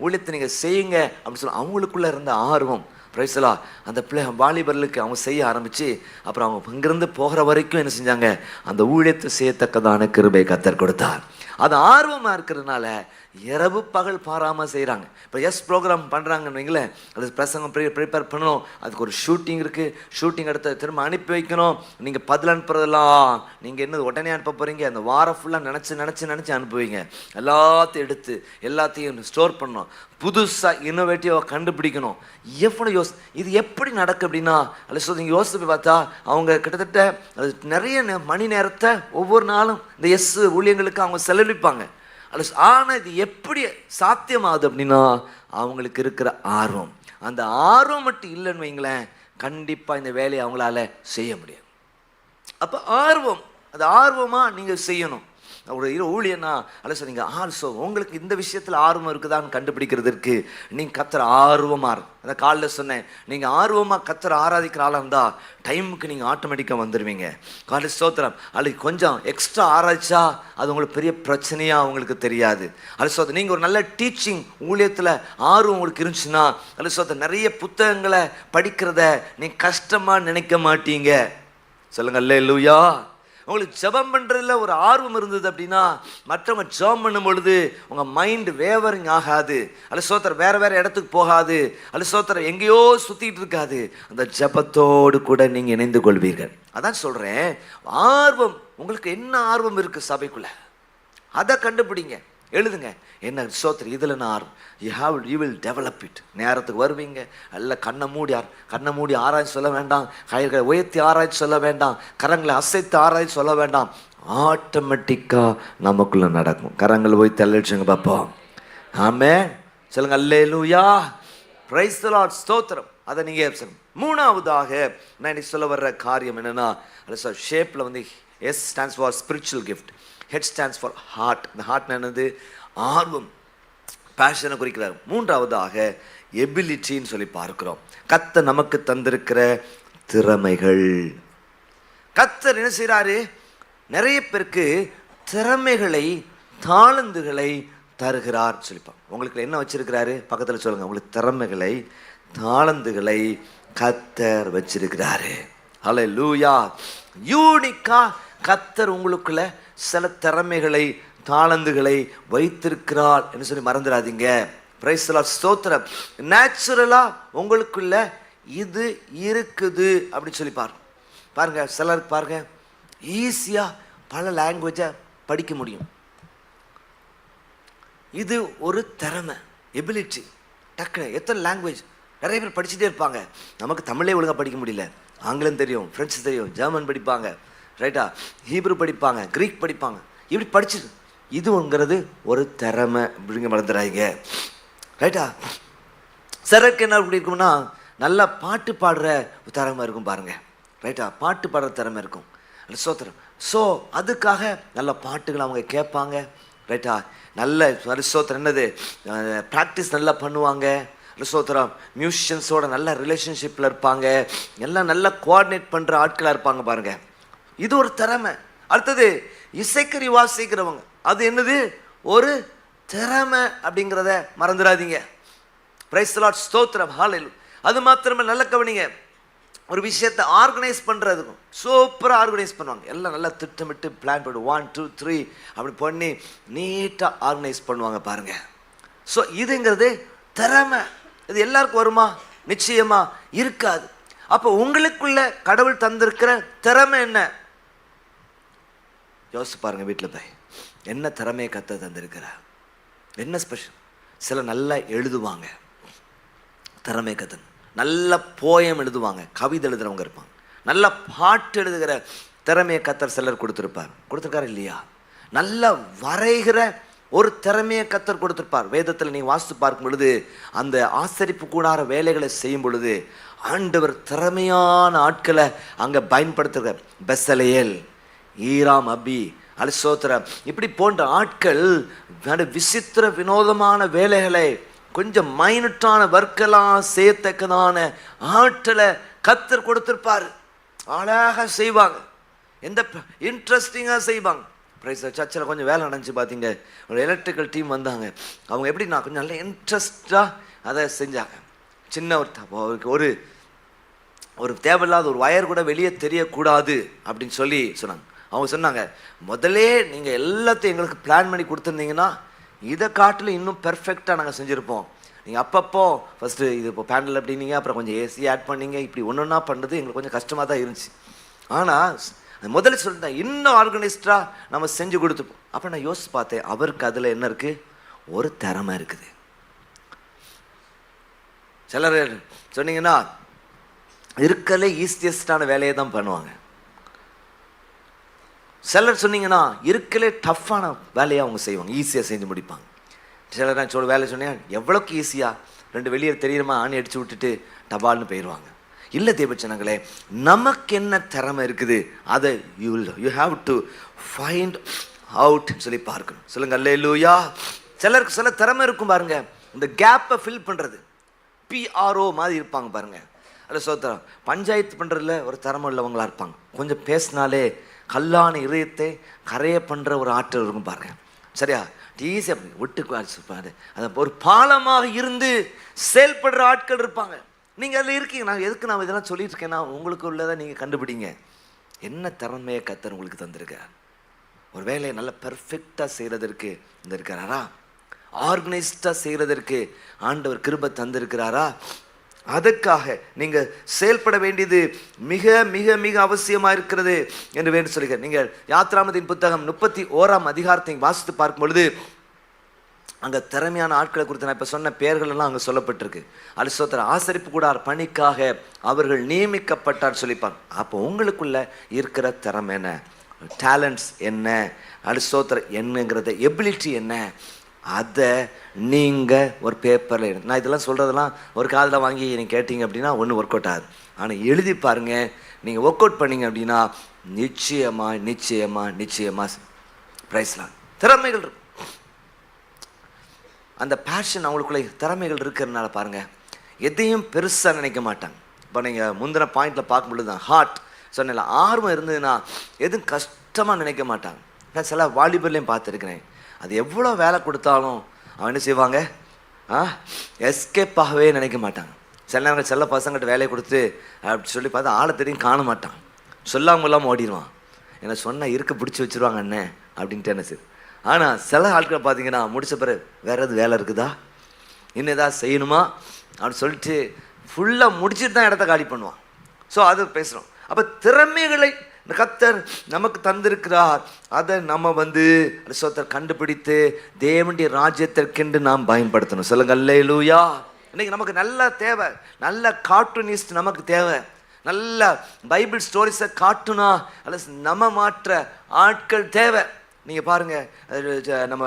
ஊழியத்தை நீங்கள் செய்யுங்க அப்படின்னு சொல்லி அவங்களுக்குள்ளே இருந்த ஆர்வம் பிரைஸ்லா அந்த வாலிபர்களுக்கு அவங்க செய்ய ஆரம்பித்து அப்புறம் அவங்க இங்கிருந்து போகிற வரைக்கும் என்ன செஞ்சாங்க, அந்த ஊழியத்தை செய்யத்தக்கதான கிருபை கர்த்தர் கொடுத்தார். அது ஆர்வமாக இருக்கிறதுனால இரவு பகல் பாராமல் செய்கிறாங்க. இப்போ ப்ரோக்ராம் பண்ணுறாங்கன்னு வைங்களேன், அது பிரசங்கம் ப்ரிப்பேர் பண்ணணும், அதுக்கு ஒரு ஷூட்டிங் இருக்குது, ஷூட்டிங் எடுத்து திரும்ப அனுப்பி வைக்கணும். நீங்கள் பதில் அனுப்புறதெல்லாம் நீங்கள் என்ன உடனே அனுப்ப போகிறீங்க, அந்த வாரம் ஃபுல்லாக நினச்சி அனுப்புவீங்க. எல்லாத்தையும் எடுத்து எல்லாத்தையும் ஸ்டோர் பண்ணணும், புதுசாக இன்னோவேட்டிவாக கண்டுபிடிக்கணும். எவ்வளோ இது எப்படி நடக்கு அப்படின்னா, அல்ல நீங்கள் யோசித்து பார்த்தா அவங்க கிட்டத்தட்ட அது நிறைய மணி நேரத்தை ஒவ்வொரு நாளும் இந்த ஊழியங்களுக்கு அவங்க செலவழிப்பாங்க. ஆனால் இது எப்படி சாத்தியமாகுது அப்படின்னா அவங்களுக்கு இருக்கிற ஆர்வம். அந்த ஆர்வம் மட்டும் இல்லைன்னு வைங்களேன், கண்டிப்பாக இந்த வேலையை அவங்களால செய்ய முடியும். அப்போ ஆர்வம், அது ஆர்வமாக நீங்கள் செய்யணும். ஒரு ஊழியனா அல்ல சொன்னீங்க ஆல்சோ உங்களுக்கு இந்த விஷயத்தில் ஆர்வம் இருக்குதான்னு கண்டுபிடிக்கிறதுக்கு நீங்கள் கர்த்தரை ஆர்வமாக இருக்கும். அந்த காலில் சொன்னேன், நீங்கள் ஆர்வமாக கர்த்தரை ஆராதிக்கிற ஆளாக இருந்தால் டைமுக்கு நீங்கள் ஆட்டோமேட்டிக்காக வந்துடுவீங்க. காலையில் ஸ்தோத்திரம். அல்லது கொஞ்சம் எக்ஸ்ட்ரா ஆராய்ச்சா அது உங்களுக்கு பெரிய பிரச்சனையாக உங்களுக்கு தெரியாது. அல்லது ஸ்தோத்திரம். நீங்கள் ஒரு நல்ல டீச்சிங் ஊழியத்தில் ஆர்வம் உங்களுக்கு இருந்துச்சுன்னா அல்லது ஸ்தோத்திரம் நிறைய புத்தகங்களை படிக்கிறத நீங்கள் கஷ்டமாக நினைக்க மாட்டீங்க. சொல்லுங்க அல்லேலூயா. உங்களுக்கு ஜெபம் பண்ணுறதுல ஒரு ஆர்வம் இருந்தது அப்படின்னா மற்றவங்க ஜெபம் பண்ணும் பொழுது உங்கள் மைண்டு வேவரிங் ஆகாது. அல்ல ஸ்தோத்திரம் வேறு வேறு இடத்துக்கு போகாது. அல்ல ஸ்தோத்திரம் எங்கேயோ சுற்றிட்டு இருக்காது. அந்த ஜெபத்தோடு கூட நீங்கள் இணைந்து கொள்வீர்கள். அதான் சொல்கிறேன், ஆர்வம் உங்களுக்கு என்ன ஆர்வம் இருக்குது சபைக்குள்ளே அதை கண்டுபிடிங்க, எழுதுங்க. என்ன ஸ்தோத்திரம் இதில் நான் ஆர்வம், யூ வில் டெவலப் இட். நேரத்துக்கு வருவீங்க, நல்ல கண்ணை மூடி ஆராய்ச்சி சொல்ல வேண்டாம், கைகளை உயர்த்தி ஆராய்ச்சி சொல்ல வேண்டாம், கரங்களை அசைத்து ஆராய்ச்சி சொல்ல வேண்டாம், ஆட்டோமேட்டிக்காக நமக்குள்ளே நடக்கும். கரங்களை போய் தள்ளிடுச்சுங்க பார்ப்போம். ஆமென். சொல்லுங்க அல்லேலூயா. Price the Lord. ஸ்தோத்திரம். அதை நீங்கள் சொல்லுங்க. மூணாவதாக நான் இன்னைக்கு சொல்ல வர்ற காரியம் என்னென்னா, ஷேப்பில் வந்து S stands for spiritual gift, H stands for heart. இந்த ஹார்ட் என்னது? ஆர்வம், பேஷனை குறிக்கிறார். மூன்றாவதாக எபிலிட்டின்னு சொல்லி பார்க்கிறோம். கர்த்தர் நமக்கு தந்திருக்கிற திறமைகள். கர்த்தர் என்ன செய்கிறாரு? நிறைய பேருக்கு திறமைகளை தாளந்துகளை தருகிறார் சொல்லிப்பாங்க. உங்களுக்கு என்ன வச்சிருக்கிறாரு? பக்கத்தில் சொல்லுங்க. உங்களுக்கு திறமைகளை தாளந்துகளை கர்த்தர் வச்சிருக்கிறாரு. ஹல்லேலூயா. யூனிக்கா கர்த்தர் உங்களுக்குள்ள சில திறமைகளை தாளந்துகளை வைத்திருக்கிறார் என்று சொல்லி மறந்துடாதீங்க. Price the Lord. ஸ்தோத்திரம். நேச்சுரலா உங்களுக்குள்ள இது இருக்குது அப்படின்னு சொல்லி பாருங்க. சிலருக்கு பாருங்க ஈஸியா பல லாங்குவேஜை படிக்க முடியும். இது ஒரு திறமை, எபிலிட்டி. டக்குனு எத்தனை லாங்குவேஜ் நிறைய பேர் படிச்சுட்டே இருப்பாங்க. நமக்கு தமிழே ஒழுங்காக படிக்க முடியல. ஆங்கிலம் தெரியும், ஃப்ரெஞ்சு தெரியும், ஜெர்மன் படிப்பாங்க, ரைட்டா, ஹீப்ரு படிப்பாங்க, கிரீக் படிப்பாங்க. இப்படி படிச்சுது இதுங்கிறது ஒரு திறமை அப்படிங்க மறந்துடாதீங்க. ரைட்டா. சிலருக்கு என்ன அப்படி இருக்கும்னா நல்லா பாட்டு பாடுற திறமை இருக்கும் பாருங்க. ரைட்டா. பாட்டு பாடுற திறமை இருக்கும். ஸ்தோத்திரம். ஸோ அதுக்காக நல்ல பாட்டுகள் அவங்க கேட்பாங்க. ரைட்டா. நல்ல ஸ்தோத்திரம் என்னது ப்ராக்டிஸ் நல்லா பண்ணுவாங்க. ஸ்தோத்திரம். மியூசிஷியன்ஸோட நல்ல ரிலேஷன்ஷிப்பில் இருப்பாங்க. எல்லாம் நல்லா கோஆர்டினேட் பண்ணுற ஆட்களாக இருப்பாங்க பாருங்க. இது ஒரு திறமை. அடுத்தது இசைக்கறி வாசிக்கிறவங்க. அது என்னது? ஒரு திறமை அப்படிங்கிறத மறந்துடாதீங்க. Price the Lord. ஸ்தோத்திரம். ஹல்லேலூயா. அது மாத்திரமே நல்ல கவனிங்க. ஒரு விஷயத்தை ஆர்கனைஸ் பண்ணுறதுக்கும் சூப்பராக ஆர்கனைஸ் பண்ணுவாங்க. எல்லாம் நல்லா திட்டமிட்டு பிளான் பண்ணி 1 2 3 அப்படி பண்ணி நீட்டாக ஆர்கனைஸ் பண்ணுவாங்க பாருங்க. ஸோ இதுங்கிறது திறமை. இது எல்லாருக்கும் வருமா? நிச்சயமா இருக்காது. அப்போ உங்களுக்குள்ள கடவுள் தந்திருக்கிற திறமை என்ன? யோசிச்சு பாருங்க. வீட்டில் போய் என்ன திறமையை கத்த தந்திருக்கிறார்? என்ன ஸ்பெஷல்? சில நல்லா எழுதுவாங்க, திறமை கத்தன். நல்ல போயம் எழுதுவாங்க, கவிதை எழுதுறவங்க இருப்பாங்க. நல்ல பாட்டு எழுதுகிற திறமையை கத்தர் சிலர் கொடுத்துருக்காரு இல்லையா? நல்லா வரைகிற ஒரு திறமையை கத்தர் கொடுத்துருப்பார். வேதத்தில் நீங்கள் வாசித்து பார்க்கும் பொழுது அந்த ஆசரிப்பு கூடார வேலைகளை செய்யும் பொழுது ஆண்டவர் திறமையான ஆட்களை அங்கே பயன்படுத்துகிற பெசலேல், ஈராம், அபி, அலிசோத்திரம் இப்படி போன்ற ஆட்கள் விசித்திர வினோதமான வேலைகளை கொஞ்சம் மைனட்டான வர்க்கெல்லாம் செய்யத்தக்கதான ஆட்களை கத்தர் கொடுத்துருப்பார். அழகாக செய்வாங்க, எந்த இன்ட்ரெஸ்டிங்காக செய்வாங்க. சர்ச்சில் கொஞ்சம் வேலை நடந்துச்சு பார்த்தீங்க. ஒரு எலக்ட்ரிக்கல் டீம் வந்தாங்க. அவங்க எப்படின்னா கொஞ்சம் நல்ல இன்ட்ரெஸ்டாக அதை செஞ்சாங்க. சின்ன ஒரு ஒரு தேவையில்லாத ஒரு வயர் கூட வெளியே தெரியக்கூடாது அப்படின்னு சொல்லி சொன்னாங்க. அவங்க சொன்னாங்க, முதலே நீங்கள் எல்லாத்தையும் எங்களுக்கு பிளான் பண்ணி கொடுத்துருந்தீங்கன்னா இதை காட்டில் இன்னும் பெர்ஃபெக்டாக நாங்கள் செஞ்சுருப்போம். நீங்கள் அப்பப்போ ஃபஸ்ட்டு இது இப்போ பேனல் அப்படின்னீங்க, அப்புறம் கொஞ்சம் ஏசி ஆட் பண்ணிங்க, இப்படி ஒன்று ஒன்றா பண்ணுறது எங்களுக்கு கொஞ்சம் கஷ்டமாக தான் இருந்துச்சு. ஆனால் முதல்ல சொல்லிட்டேன் இன்னும் ஆர்கனைஸ்டாக நம்ம செஞ்சு கொடுத்துப்போம். அப்போ நான் யோசிச்சு பார்த்தேன், அவருக்கு அதில் என்ன இருக்குது? ஒரு திறமை இருக்குது. சிலர் சொன்னீங்கன்னா இருக்கலே ஈஸியஸ்டான வேலையை தான் பண்ணுவாங்க. சிலர் சொன்னீங்கன்னா இருக்கலே டஃப்பான வேலையை அவங்க செய்வாங்க, ஈஸியாக செஞ்சு முடிப்பாங்க. சிலர் நான் வேலை சொன்னேன் எவ்வளோக்கு ஈஸியாக 2 வெளியே தெரியுமா ஆணி அடித்து விட்டுட்டு டபால்னு போயிடுவாங்க. இல்லை தேவச்சனங்களே, நமக்கு என்ன திறமை இருக்குது அதை யூ ஹாவ் டு ஃபைண்ட் அவுட்னு சொல்லி பார்க்கணும். சொல்லுங்க அல்லேலூயா. சிலருக்கு சில திறமை இருக்கும் பாருங்க, இந்த கேப்பை ஃபில் பண்ணுறது. PRO மாதிரி இருப்பாங்க பாருங்க. அதில் சோத்திரம் பஞ்சாயத்து பண்ணுறதுல ஒரு திறமை உள்ளவங்களாக இருப்பாங்க. கொஞ்சம் பேசினாலே கல்லான இதயத்தை கரைய பண்ணுற ஒரு ஆற்றல் இருக்கும் பாருங்க. சரியா? ஈஸியாக அப்படி விட்டு அது ஒரு பாலமாக இருந்து செயல்படுற ஆட்கள் இருப்பாங்க. நீங்கள் அதில் இருக்கீங்க. நான் எதுக்கு நான் இதெல்லாம் சொல்லிட்டு இருக்கேன்னா, உங்களுக்கு உள்ளதை நீங்கள் கண்டுபிடிங்க. என்ன திறமையை கர்த்தர் உங்களுக்கு தந்திருக்கார்? ஒரு வேலையை நல்லா பெர்ஃபெக்டாக செய்கிறதற்கு தந்திருக்கிறாரா? ஆர்கனைஸ்டாக செய்கிறதற்கு ஆண்டவர் கிருபை தந்திருக்கிறாரா? அதற்காக நீங்கள் செயல்பட வேண்டியது மிக மிக மிக அவசியமாக இருக்கிறது என்று வேண்டு சொல்லுங்கள். நீங்கள் யாத்ராமத்தின் புத்தகம் 31ஆம் அதிகாரத்தை வாசித்து பார்க்கும் பொழுது அங்கே திறமையான ஆட்களை குறித்து நான் இப்போ சொன்ன பெயர்கள் எல்லாம் அங்கே சொல்லப்பட்டிருக்கு. அலிசோத்தர ஆசரிப்பு கூடார் பணிக்காக அவர்கள் நியமிக்கப்பட்டார் சொல்லிப்பாங்க. அப்போ உங்களுக்குள்ள இருக்கிற திறமை என்ன, டேலண்ட்ஸ் என்ன, அலிசோத்தர என்னங்கிறத எபிலிட்டி என்ன, அதை நீங்கள் ஒரு பேப்பரில் நான் இதெல்லாம் சொல்கிறதெல்லாம் ஒரு காதில் வாங்கி நீங்கள் கேட்டீங்க அப்படின்னா ஒன்றும் ஒர்க் அவுட் ஆகுது. ஆனால் எழுதி பாருங்கள். நீங்கள் ஒர்க் அவுட் பண்ணிங்க அப்படின்னா நிச்சயமாக நிச்சயமாக நிச்சயமாக ப்ரைஸ்லாம் திறமைகள் இருக்கும். அந்த பேஷன் அவங்களுக்குள்ளே திறமைகள் இருக்கிறதுனால பாருங்கள், எதையும் பெருசாக நினைக்க மாட்டாங்க. இப்போ நீங்கள் முந்தின பாயிண்டில் பார்க்கும்பொழுது தான் ஹார்ட் சொன்னல ஆர்வம் இருந்ததுன்னா எதுவும் கஷ்டமாக நினைக்க மாட்டாங்க. நான் சில வாலிபர்லேயும் பார்த்துருக்கிறேன். அது எவ்வளோ வேலை கொடுத்தாலும் அவன் என்ன செய்வாங்க, எஸ்கேப்பாகவே நினைக்க மாட்டாங்க. சில நேரங்கள் சில பசங்கிட்ட வேலையை கொடுத்து அப்படி சொல்லி பார்த்தா ஆளை தெரியும் காண மாட்டான். சொல்லாமல் இல்லாமல் ஓடிடுவான். என்ன சொன்னால் இருக்க பிடிச்சி வச்சுருவாங்க அண்ணன் அப்படின்ட்டு என்ன சரி. ஆனால் சில ஆட்களை பார்த்தீங்கன்னா முடிச்ச பிறகு வேறு எது வேலை இருக்குதா, இன்னும் எதாவது செய்யணுமா அப்படின்னு சொல்லிட்டு ஃபுல்லாக முடிச்சுட்டு தான் இடத்த காலி பண்ணுவான். ஸோ அது பேசுகிறோம். அப்போ திறமைகளை கர்த்தர் நமக்கு தந்திருக்கிறார். அதை நம்ம சொத்தர் கண்டுபிடித்து தேவனுடைய ராஜ்யத்திற்கென்று நாம் பயன்படுத்தணும். சொல்லுங்க அல்லேலூயா. இன்னைக்கு நமக்கு நல்ல தேவை, நல்ல கார்ட்டூனிஸ்ட் நமக்கு தேவை. நல்ல பைபிள் ஸ்டோரிஸை காட்டுனா அல்ல நம்ம மாற்ற ஆட்கள் தேவை. நீங்கள் பாருங்கள், நம்ம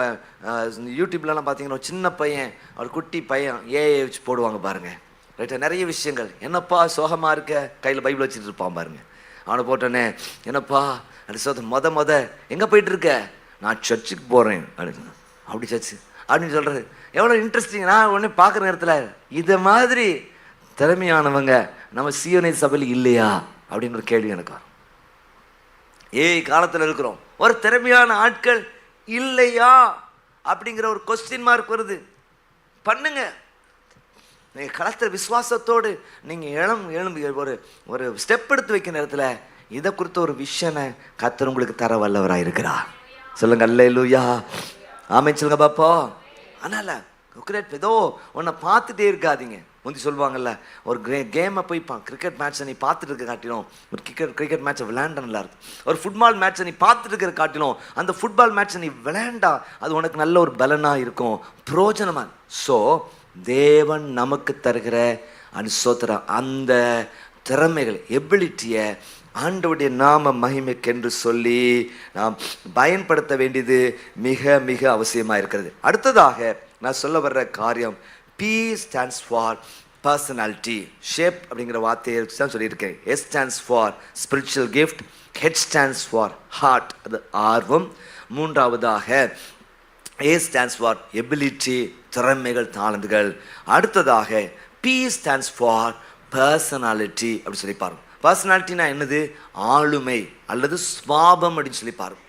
யூடியூப்லலாம் பார்த்தீங்கன்னா சின்ன பையன், ஒரு குட்டி பையன் ஏஐ வச்சு போடுவாங்க பாருங்கள். ரைட்டாக நிறைய விஷயங்கள். என்னப்பா சோகமாக இருக்க, கையில் பைபிள் வச்சுட்டு இருப்பான் பாருங்கள். அவனை போட்டோன்னே என்னப்பா அப்படி சொல் எங்கே போயிட்டுருக்க, நான் சர்ச்சுக்கு போகிறேன் அப்படின்னு. அப்படி சர்ச்சு அப்படின்னு சொல்கிறது எவ்வளோ இன்ட்ரெஸ்டிங். நான் ஒன்று பார்க்குற நேரத்தில் இதை மாதிரி திறமையானவங்க நம்ம சீயோனை சபையில் இல்லையா அப்படின்னு ஒரு கேள்வி எனக்கு வரும். காலத்தில் இருக்கிறோம், ஒரு திறமையான ஆட்கள் இல்லையா அப்படிங்கிற ஒரு கொஸ்டின் மார்க் வருது. பண்ணுங்க. நீங்கள் களத்தில் விசுவாசத்தோடு நீங்கள் எழும்பி ஒரு ஸ்டெப் எடுத்து வைக்கிற நேரத்தில் இதை குறித்த ஒரு விஷனை கர்த்தர் உங்களுக்கு தர வல்லவராக இருக்கிறார். சொல்லுங்க அல்லேலூயா. ஆமென் சொல்லுங்க பாப்பா. அதனால் ஏதோ உன்னை பார்த்துட்டே இருக்காதீங்க. முந்தி சொல்லுவாங்கல்ல, ஒரு கேமை போய் கிரிக்கெட் மேட்ச்சை நீ பார்த்துட்டு இருக்க காட்டிலும் ஒரு கிரிக்கெட் மேட்ச்சை விளையாண்ட நல்லா இருக்கும். ஒரு ஃபுட்பால் மேட்ச்சை நீ பார்த்துட்டு இருக்கிற காட்டிலும் அந்த ஃபுட்பால் மேட்ச்சை நீ விளையாண்டா அது உனக்கு நல்ல ஒரு பலனாக இருக்கும், பிரயோஜனமாக. ஸோ தேவன் நமக்கு தருகிற அனுசோத்திர அந்த திறமைகள் எபிலிட்டியை ஆண்டவருடைய நாம மகிமைக்கென்று சொல்லி நாம் பயன்படுத்த வேண்டியது மிக மிக அவசியமாக இருக்கிறது. அடுத்ததாக நான் சொல்ல வர்ற காரியம், P stands for personality. Shape அப்படிங்கிற வார்த்தையை வச்சு தான் சொல்லியிருக்கேன். S stands for spiritual gift. H stands for heart, அது ஆர்வம். மூன்றாவதாக A stands for ability, திறமைகள், தாளந்துகள். அடுத்ததாக P stands for personality அப்படி சொல்லி பாருங்க. பர்சனாலிட்டினா என்னது, ஆளுமை அல்லது ஸ்வாபம் அப்படின்னு சொல்லி பாருங்க.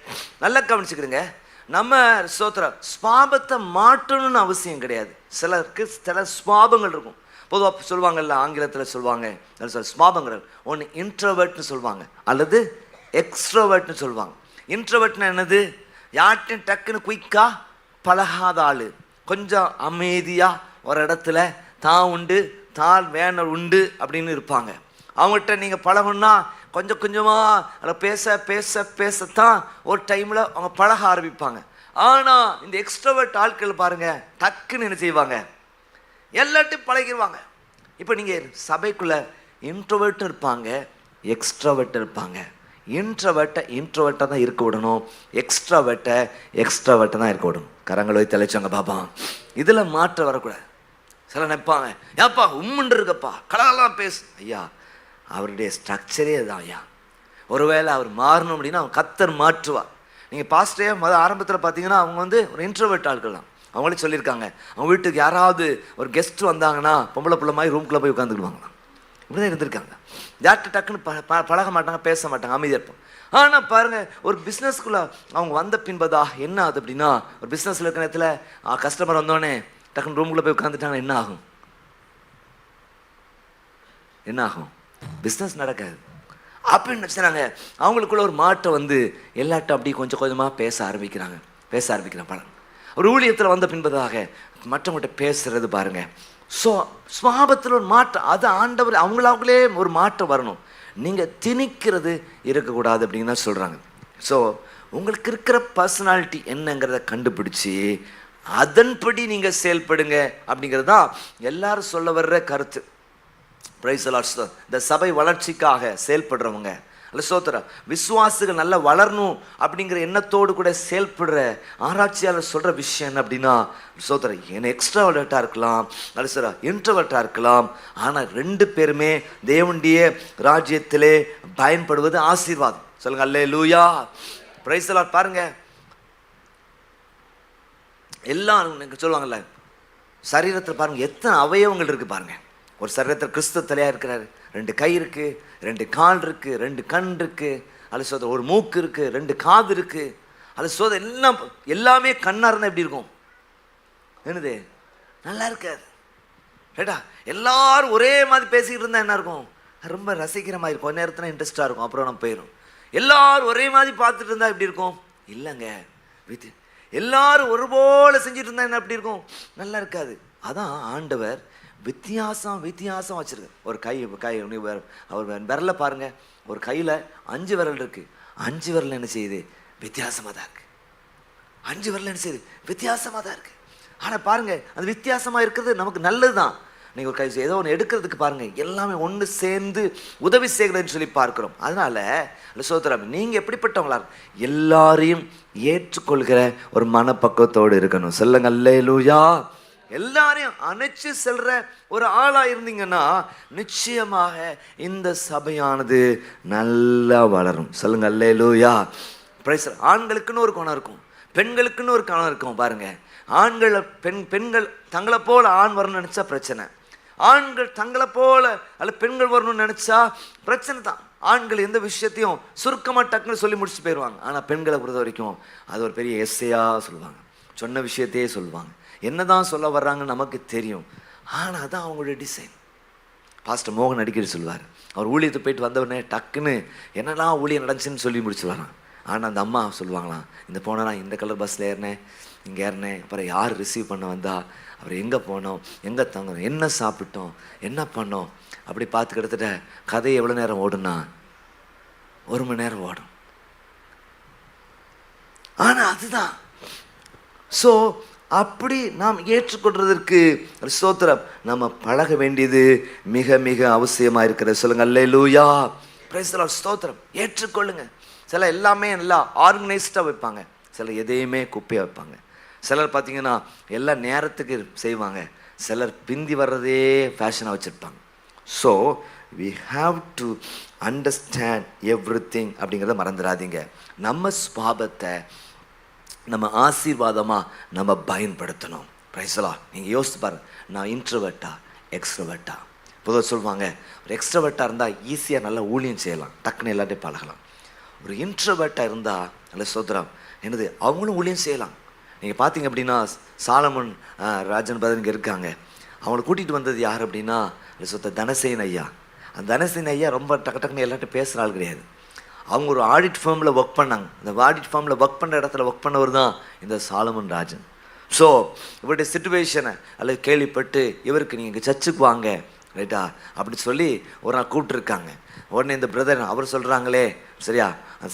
நல்லா கவனிச்சுக்கிறேங்க. நம்ம ஸ்வாபத்தை மாற்றணும்னு அவசியம் கிடையாது. சிலருக்கு சில ஸ்வாபங்கள் இருக்கும். பொதுவாக சொல்லுவாங்கல்ல, ஆங்கிலத்தில் சொல்லுவாங்க ஸ்வாபங்கள். ஒன்று இன்ட்ரோவர்ட்னு சொல்லுவாங்க அல்லது எக்ஸ்ட்ரோவர்ட்னு சொல்லுவாங்க. இன்ட்ரோவர்ட்னா என்னது, யார்ட்டையும் டக்குன்னு குயிக்காக பழகாத ஆள், கொஞ்சம் அமைதியாக ஒரு இடத்துல தான் உண்டு தான் வேணல் உண்டு அப்படின்னு இருப்பாங்க. அவங்ககிட்ட நீங்கள் பழகுன்னா கொஞ்சம் கொஞ்சமாக அதில் பேச பேச பேசத்தான் ஒரு டைமில் அவங்க பழக ஆரம்பிப்பாங்க. ஆனால் இந்த எக்ஸ்ட்ரோவர்ட் ஆட்கள் பாருங்கள், டக்குன்னு என்ன செய்வாங்க, எல்லாத்தையும் பழகிடுவாங்க. இப்போ நீங்கள் சபைக்குள்ளே இன்ட்ரோவர்ட்டும் இருப்பாங்க, எக்ஸ்ட்ரோவர்ட் இருப்பாங்க. இன்ட்ரோவர்ட்டாக தான் இருக்க விடணும், எக்ஸ்ட்ராவர்ட்டை தான் இருக்க விடணும். கரங்களை வைத்து அழைச்சாங்க பாப்பா, இதில் மாற்ற வரக்கூடாது. சில நினைப்பாங்க, ஏப்பா உம்முண்டு இருக்கப்பா கலகலாம் பேசு. ஐயா, அவருடைய ஸ்ட்ரக்சரே அதுதான் ஐயா. ஒருவேளை அவர் மாறணும் அப்படின்னா அவன் கர்த்தர் மாற்றுவார். நீங்கள் பாஸ்டே ஆரம்பத்தில் பார்த்தீங்கன்னா அவங்க வந்து ஒரு இன்ட்ரோவர்ட் ஆட்கள் தான். அவங்களே சொல்லியிருக்காங்க, அவங்க வீட்டுக்கு யாராவது ஒரு கெஸ்ட் வந்தாங்கன்னா பொம்பளை பிள்ளை மாதிரி ரூம்குள்ளே போய் உட்காந்துக்குவாங்களாம். இப்படி தான் இருந்திருக்காங்க. யார்கிட்ட டக்குன்னு பழக மாட்டாங்க, பேச மாட்டாங்க, அமைதியாக இருப்பாங்க. ஆனால் பாருங்கள், ஒரு பிஸ்னஸ்க்குள்ளே அவங்க வந்த பின்பதா என்ன ஆகுது அப்படின்னா, ஒரு பிஸ்னஸில் இருக்கிற நேரத்தில் கஸ்டமர் வந்தோடனே டக்குன்னு ரூம்குள்ளே போய் உட்காந்துட்டாங்கன்னா என்ன ஆகும்? என்ன ஆகும்? பிஸ்னஸ் நடக்காது அப்படின்னு நினச்சினாங்க. அவங்களுக்குள்ள ஒரு மாற்றம் வந்து எல்லாட்டும் அப்படி கொஞ்சம் கொஞ்சமாக பேச ஆரம்பிக்கிறாங்க பழம். ஒரு ஊழியத்தில் வந்த பின்பதாக மற்றவங்கள்ட்ட பேசுறது பாருங்க. ஸோ சுவாபத்தில் ஒரு மாற்றம், அது ஆண்டவர் அவங்களாவுக்குள்ளே ஒரு மாற்றம் வரணும். நீங்கள் திணிக்கிறது இருக்கக்கூடாது அப்படின்னு தான் சொல்கிறாங்க. ஸோ உங்களுக்கு இருக்கிற பர்சனாலிட்டி என்னங்கிறத கண்டுபிடிச்சி அதன்படி நீங்கள் செயல்படுங்க அப்படிங்கிறது தான் எல்லாரும் சொல்ல வர்ற கருத்து. Price the Lord. இந்த சபை வளர்ச்சிக்காக செயல்படுறவங்க அல்ல சோத்திர விசுவாசிகள் நல்லா வளரணும் அப்படிங்கிற எண்ணத்தோடு கூட செயல்படுற ஆராய்ச்சியாளர் சொல்கிற விஷயம் என்ன அப்படின்னா, சோத்திர என்ன எக்ஸ்ட்ராவர்ட்டாக இருக்கலாம், அல்ல சார் இன்ட்ரோவர்ட்டாக இருக்கலாம், ஆனால் 2 பேருமே தேவனுடைய ராஜ்யத்திலே பயன்படுவது ஆசீர்வாதம். சொல்லுங்க அல்லேலூயா, பிரைஸ் தி லார்ட். பாருங்க, எல்லாம் சொல்லுவாங்கல்ல, சரீரத்தில் பாருங்க எத்தனை அவயவங்கள் இருக்கு பாருங்க. ஒரு சரீரத்தில் கிறிஸ்து தலையாக இருக்கிறாரு, 2 கை இருக்குது, 2 கால் இருக்குது, 2 கண் இருக்குது, அது சோத ஒரு மூக்கு இருக்குது, 2 காது இருக்குது, அது சோத எல்லாமே கண்ணாக இருந்தால் எப்படி இருக்கும்? என்னது நல்லா இருக்காது ரைட்டா? எல்லாரும் ஒரே மாதிரி பேசிக்கிட்டு இருந்தால் என்ன இருக்கும்? ரொம்ப ரசிக்கிற மாதிரி இருக்கும், நேரத்தில் இன்ட்ரெஸ்டாக இருக்கும், அப்புறம் நம்ம போயிடும். எல்லாரும் ஒரே மாதிரி பார்த்துட்டு இருந்தால் எப்படி இருக்கும்? இல்லைங்க, எல்லாரும் ஒருபோல செஞ்சுட்டு இருந்தால் என்ன எப்படி இருக்கும்? நல்லா இருக்காது. அதான் ஆண்டவர் வித்தியாசம் வச்சுருக்கு. ஒரு கை அவர் விரல பாருங்க, ஒரு கையில் 5 விரல் இருக்கு, 5 விரல் என்ன செய்யுது? வித்தியாசமாக தான் இருக்கு. 5 விரல் என்ன செய்யுது? வித்தியாசமாக தான் இருக்கு. ஆனால் பாருங்க, அது வித்தியாசமாக இருக்கிறது நமக்கு நல்லது தான். நீங்கள் ஒரு கை ஏதோ ஒன்று எடுக்கிறதுக்கு பாருங்க, எல்லாமே ஒன்று சேர்ந்து உதவி செய்கிறதுன்னு சொல்லி பார்க்குறோம். அதனால சோதரம், நீங்கள் எப்படிப்பட்டவங்களா எல்லாரையும் ஏற்றுக்கொள்கிற ஒரு மனப்பக்குவத்தோடு இருக்கணும். சொல்லுங்க அல்லேலூயா. எல்லாரையும் அணைச்சு செல்ற ஒரு ஆளா இருந்தீங்கன்னா நிச்சயமாக இந்த சபையானது நல்லா வளரும். சொல்லுங்க அல்லேலூயா. பிரைஸ். ஆண்களுக்குன்னு ஒரு குணம் இருக்கும், பெண்களுக்குன்னு ஒரு குணம் இருக்கும். பாருங்க, பெண்கள் தங்களை போல ஆண் வரணும்னு நினைச்சா பிரச்சனை, ஆண்கள் தங்களை போல அல்ல பெண்கள் வரணும்னு நினைச்சா பிரச்சனை தான். ஆண்கள் எந்த விஷயத்தையும் சுருக்கமாக டக்குன்னு சொல்லி முடிச்சுட்டு போயிடுவாங்க. ஆனால் பெண்களை பொறுத்த வரைக்கும் அது ஒரு பெரிய எஸ்ஸையாக சொல்லுவாங்க, சொன்ன விஷயத்தையே சொல்லுவாங்க. என்னதான் சொல்ல வர்றாங்கன்னு நமக்கு தெரியும், ஆனால் அதான் அவங்களுடைய டிசைன். பாஸ்டர் மோகன் அடிக்கடி சொல்லுவார், அவர் ஊழியத்தை போயிட்டு வந்தவொடனே டக்குன்னு என்னெல்லாம் ஊழியம் நடந்துச்சுன்னு சொல்லி முடிச்சுருவாராம். ஆனால் அந்த அம்மா சொல்லுவாங்களாம், இந்த போனா இந்த கலர் பஸ்ஸில் ஏறினேன், இங்கே ஏறினேன், அப்புறம் யார் ரிசீவ் பண்ண வந்தா, அப்புறம் எங்கே போனோம், எங்கே தங்கணும், என்ன சாப்பிட்டோம், என்ன பண்ணோம், அப்படி பார்த்து கிட்டத்தட்ட கதை எவ்வளோ நேரம் ஓடுனா 1 மணி நேரம் ஓடும். ஆனால் அதுதான். ஸோ அப்படி நாம் ஏற்றுக்கொள்றதற்கு ஸ்தோத்திரம் நம்ம பழக வேண்டியது மிக மிக அவசியமாக இருக்கிறது. சொல்லுங்க அல்லேலூயா. Price the Lord. ஸ்தோத்திரம். ஏற்றுக்கொள்ளுங்க. சில எல்லாமே நல்லா ஆர்கனைஸ்டாக வைப்பாங்க, சிலர் எதையுமே குப்பையாக வைப்பாங்க. சிலர் பார்த்தீங்கன்னா எல்லாம் நேரத்துக்கு செய்வாங்க, சிலர் பிந்தி வர்றதே ஃபேஷனாக வச்சுருப்பாங்க. So we have to understand everything அப்படிங்கிறத மறந்துடாதீங்க. நம்ம சுபாவத்தை நம்ம ஆசீர்வாதமாக நம்ம பயன்படுத்தணும். Praise the Lord. நீங்கள் யோசித்து பாருங்க, நான் இன்ட்ரோவர்ட்டா எக்ஸ்ட்ரோவர்ட்டா? பொதுவாக சொல்லுவாங்க, ஒரு எக்ஸ்ட்ரோவர்ட்டாக இருந்தால் ஈஸியாக நல்லா ஊழியம் செய்யலாம், டக்குன்னு எல்லாத்தையும் பழகலாம். ஒரு இன்ட்ரோவர்ட்டாக இருந்தால் நல்ல சோதரம் என்னது அவங்களும் ஊழியம் செய்யலாம். நீங்கள் பார்த்தீங்க அப்படின்னா சாலமன் ராஜன் பதன் இங்கே இருக்காங்க, அவங்கள கூட்டிகிட்டு வந்தது யார் அப்படின்னா தனசேன் ஐயா. அந்த தனசேன் ஐயா ரொம்ப டக்குன்னு எல்லார்ட்டும் பேசுகிற ஆள் கிடையாது. அவங்க ஒரு ஆடிட் ஃபார்மில் ஒர்க் பண்ணாங்க. அந்த ஆடிட் ஃபார்மில் ஒர்க் பண்ணுற இடத்துல ஒர்க் பண்ணவர் தான் இந்த சாலமன் ராஜன். ஸோ இவருடைய சிச்சுவேஷனை அல்லது கேள்விப்பட்டு இவருக்கு நீங்கள் சர்ச்சுக்கு வாங்க ரைட்டா அப்படி சொல்லி ஒரு நாள் கூப்பிட்டுருக்காங்க. உடனே இந்த பிரதர் அவர் சொல்கிறாங்களே சரியா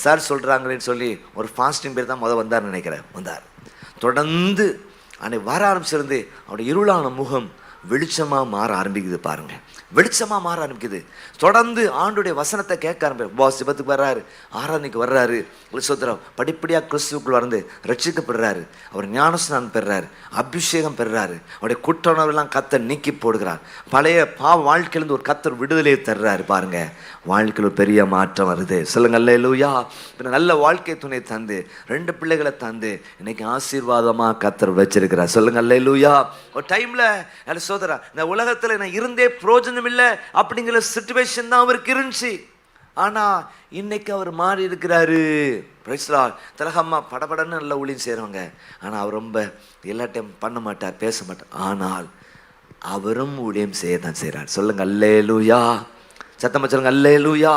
சார் சொல்கிறாங்களேன்னு சொல்லி ஒரு ஃபாஸ்டிங் பேர் தான் வந்தார்னு நினைக்கிறேன். வந்தார், தொடர்ந்து அன்னைக்கு வர ஆரம்பிச்சிருந்து அவருடைய இருளான முகம் வெளிச்சமாக மாற ஆரம்பிக்குது பாருங்கள். வெளிச்சமாக மாற ஆரம்பிக்குது. தொடர்ந்து ஆண்டுடைய வசனத்தை கேட்க ஆரம்பிக்கும். பாஸ் ஜெபத்துக்கு வர்றாரு, ஆராதனைக்கு வர்றாரு, சோத்திரம் படிப்படியாக கிறிஸ்துவுக்குள் வந்து ரட்சிக்கப்படுறாரு. அவர் ஞானஸ்நானம் பெறுறாரு, அபிஷேகம் பெறுறாரு. அவருடைய குற்றணவெல்லாம் கர்த்தர் நீக்கி போடுகிறார். பழைய பாவ வாழ்க்கையிலிருந்து ஒரு கர்த்தர் விடுதலையை தர்றாரு. பாருங்க, வாழ்க்கையில் ஒரு பெரிய மாற்றம் வருது. சொல்லுங்க அல்லேலூயா. பின்ன நல்ல வாழ்க்கை துணை தந்து 2 பிள்ளைகளை தந்து இன்னைக்கு ஆசீர்வாதமாக கர்த்தர் வச்சிருக்கிறார். சொல்லுங்க அல்லேலூயா. ஒரு டைம்ல சோதரா, இந்த உலகத்தில் நான் இருந்தே பிரோஜனம் இல்லை அப்படிங்கிற சிச்சுவேஷன் தான் அவருக்கு இருந்துச்சு. ஆனா இன்னைக்கு அவர் மாறி இருக்கிறாரு. திலகம்மா படபடன்னு நல்ல ஊழியம் செய்கிறவங்க. ஆனால் அவர் ரொம்ப எல்லா டைம் பண்ண மாட்டார், பேச மாட்டார். ஆனால் அவரும் ஊழியம் செய்ய தான் செய்கிறார். சொல்லுங்க அல்லேலூயா. சத்தமா சொல்லுங்க அல்லேலூயா.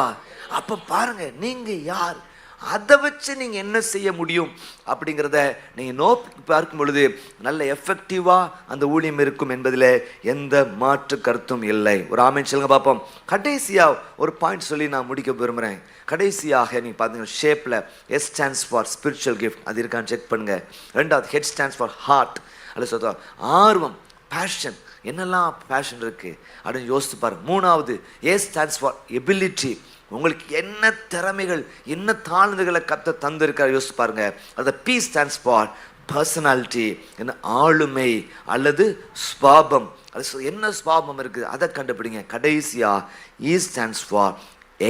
அப்போ பாருங்க, நீங்க யார், அதை வச்சு நீங்கள் என்ன செய்ய முடியும் அப்படிங்கிறத நீங்கள் நோக்கி பார்க்கும் பொழுது நல்ல எஃபெக்டிவாக அந்த ஊழியம் இருக்கும் என்பதில் எந்த மாற்று கருத்தும் இல்லை. ஒரு ஆமென் சொல்லுங்க பார்ப்போம். கடைசியாக ஒரு பாயிண்ட் சொல்லி நான் முடிக்க விரும்புகிறேன். கடைசியாக நீங்கள் பார்த்தீங்கன்னா ஷேப்பில் S stands for spiritual gift, அது இருக்கான்னு செக் பண்ணுங்கள். 2வது ஹெட் ஸ்டாண்ட்ஸ் ஃபார் ஹார்ட், அதில் சொல்ல ஆர்வம், பேஷன், என்னெல்லாம் பேஷன் இருக்குது அப்படின்னு யோசித்து பாருங்க. 3வது ஏ ஸ்டாண்ட்ஸ் ஃபார் எபிலிட்டி, உங்களுக்கு என்ன திறமைகள் என்ன தாழ்ந்துகளை கர்த்தர் தந்திருக்கார் யோசிச்சு பாருங்க. அது பி ஸ்டாண்ட்ஸ் ஃபார் பர்சனாலிட்டி, என்ன ஆளுமை அல்லது ஸ்வாபம், அது என்ன ஸ்வாபம் இருக்குது அதை கண்டுபிடிங்க. கடைசியா இ ஸ்டாண்ட்ஸ் ஃபார்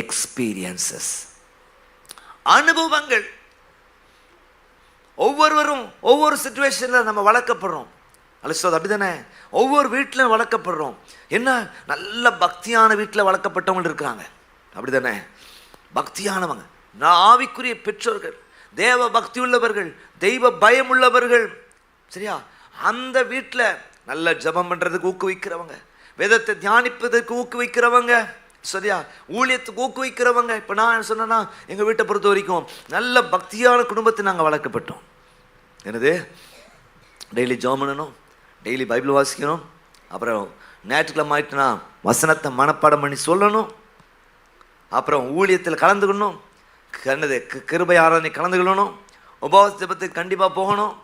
எக்ஸ்பீரியன்சஸ், அனுபவங்கள். ஒவ்வொருவரும் ஒவ்வொரு சிச்சுவேஷன்ல நம்ம வளர்க்கப்படுறோம். அப்படிதானே? ஒவ்வொரு வீட்டிலும் வளர்க்கப்படுறோம். என்ன நல்ல பக்தியான வீட்டில் வளர்க்கப்பட்டவங்க இருக்கிறாங்க, அப்படிதானே? பக்தியானவங்க, நான் ஆவிக்குரிய பெற்றோர்கள், தேவ பக்தி உள்ளவர்கள், தெய்வ பயம் உள்ளவர்கள், சரியா? அந்த வீட்டில் நல்ல ஜபம் பண்ணுறதுக்கு ஊக்குவிக்கிறவங்க, வேதத்தை தியானிப்பதற்கு ஊக்குவிக்கிறவங்க, சரியா? ஊழியத்துக்கு ஊக்குவிக்கிறவங்க. இப்போ நான் சொன்னேன்னா எங்கள் வீட்டை பொறுத்த வரைக்கும் நல்ல பக்தியான குடும்பத்தை நாங்கள் வளர்க்கப்பட்டோம். என்னது? டெய்லி ஜெபம் பண்ணணும், டெய்லி பைபிள் வாசிக்கணும், அப்புறம் ஞாயிற்றுக்கிழமை ஆயிட்டுனா வசனத்தை மனப்பாடம் பண்ணி சொல்லணும், அப்புறம் ஊழியத்தில் கலந்துக்கணும், என்னது கிருபை ஆராதனை கலந்துக்கணும், உபவாச ஜெபத்துக்கு கண்டிப்பாக போகணும்.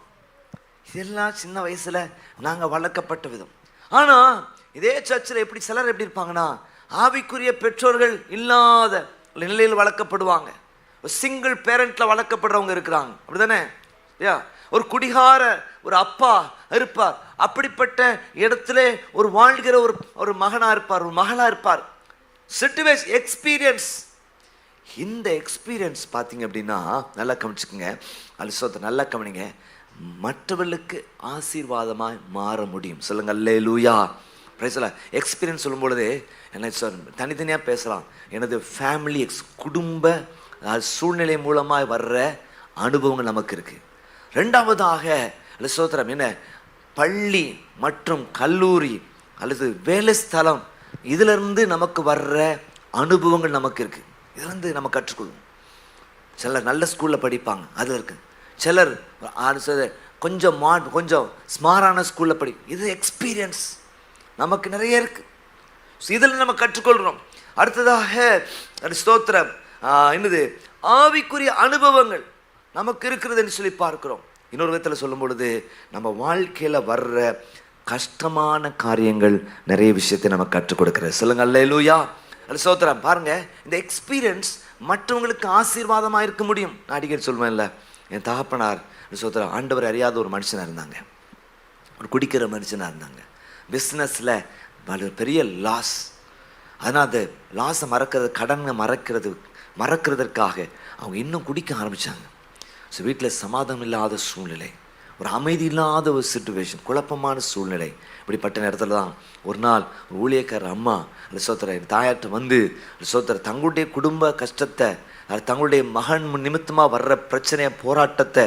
இதெல்லாம் சின்ன வயசில் நாங்கள் வளர்க்கப்பட்ட விதம். ஆனால் இதே சர்ச்சில் எப்படி சிலர் எப்படி இருப்பாங்கன்னா, ஆவிக்குரிய பெற்றோர்கள் இல்லாத நிலையில் வளர்க்கப்படுவாங்க. சிங்கிள் பேரண்ட்ல வளர்க்கப்படுறவங்க இருக்கிறாங்க, அப்படிதானே? ஒரு குடிகார ஒரு அப்பா இருப்பார், அப்படிப்பட்ட இடத்துல ஒரு வாழ்கிற ஒரு மகனா இருப்பார், ஒரு மகளா இருப்பார். சிச்சுவேஷன் எக்ஸ்பீரியன்ஸ், இந்த எக்ஸ்பீரியன்ஸ் பார்த்தீங்க அப்படின்னா நல்லா கவனிச்சுக்கோங்க. அலிசோத்த நல்லா கவனிங்க, மற்றவர்களுக்கு ஆசீர்வாதமாய் மாற முடியும். சொல்லுங்க அல்லேலூயா. பிரைஸ்ல எக்ஸ்பீரியன்ஸ் சொல்லும் பொழுது என்ன சார் தனித்தனியாக பேசலாம். எனது ஃபேமிலி குடும்ப சூழ்நிலை மூலமாக வர்ற அனுபவங்கள் நமக்கு இருக்கு. 2வதாக அலிசோத்திரம் என்ன, பள்ளி மற்றும் கல்லூரி அல்லது வேலை ஸ்தலம், இதிலிருந்து நமக்கு வர்ற அனுபவங்கள் நமக்கு இருக்குது. இதுலேருந்து நம்ம கற்றுக்கொள்வோம். சிலர் நல்ல ஸ்கூலில் படிப்பாங்க, அதில் இருக்கு. சிலர் கொஞ்சம் ஸ்மாரான ஸ்கூலில் இது எக்ஸ்பீரியன்ஸ் நமக்கு நிறைய இருக்குது. இதில் நம்ம கற்றுக்கொள்கிறோம். அடுத்ததாக ஸ்தோத்திரம் என்னது, ஆவிக்குரிய அனுபவங்கள் நமக்கு இருக்கிறதுன்னு சொல்லி பார்க்கிறோம். இன்னொரு விதத்தில் சொல்லும் பொழுது நம்ம வாழ்க்கையில் வர்ற கஷ்டமான காரியங்கள் நிறைய விஷயத்தை நம்ம கற்றுக் கொடுக்கிறது. சொல்லுங்க அல்லேலூயா. ஸ்தோத்திரம். பாருங்க, இந்த எக்ஸ்பீரியன்ஸ் மற்றவங்களுக்கு ஆசீர்வாதமாக இருக்க முடியும். நான் அடிக்கடி சொல்வேன் இல்லை, என் தகப்பனார் ஸ்தோத்திரம் ஆண்டவர் அறியாத ஒரு மனுஷனாக இருந்தாங்க, ஒரு குடிக்கிற மனுஷனாக இருந்தாங்க. பிஸ்னஸில் பெரிய லாஸ். அதனால் அந்த லாஸை கடனை மறக்கிறதற்காக அவங்க இன்னும் குடிக்க ஆரம்பித்தாங்க. ஸோ வீட்டில் சமாதானம் இல்லாத சூழ்நிலை, ஒரு அமைதி இல்லாத ஒரு சிச்சுவேஷன், குழப்பமான சூழ்நிலை. இப்படிப்பட்ட நேரத்தில் தான் ஒரு நாள் ஊழியக்காரர் அம்மா சோத்திர தாயாட்ட வந்து சோத்திர தங்களுடைய குடும்ப கஷ்டத்தை, தங்களுடைய மகன் நிமித்தமாக வர்ற பிரச்சனையை போராட்டத்தை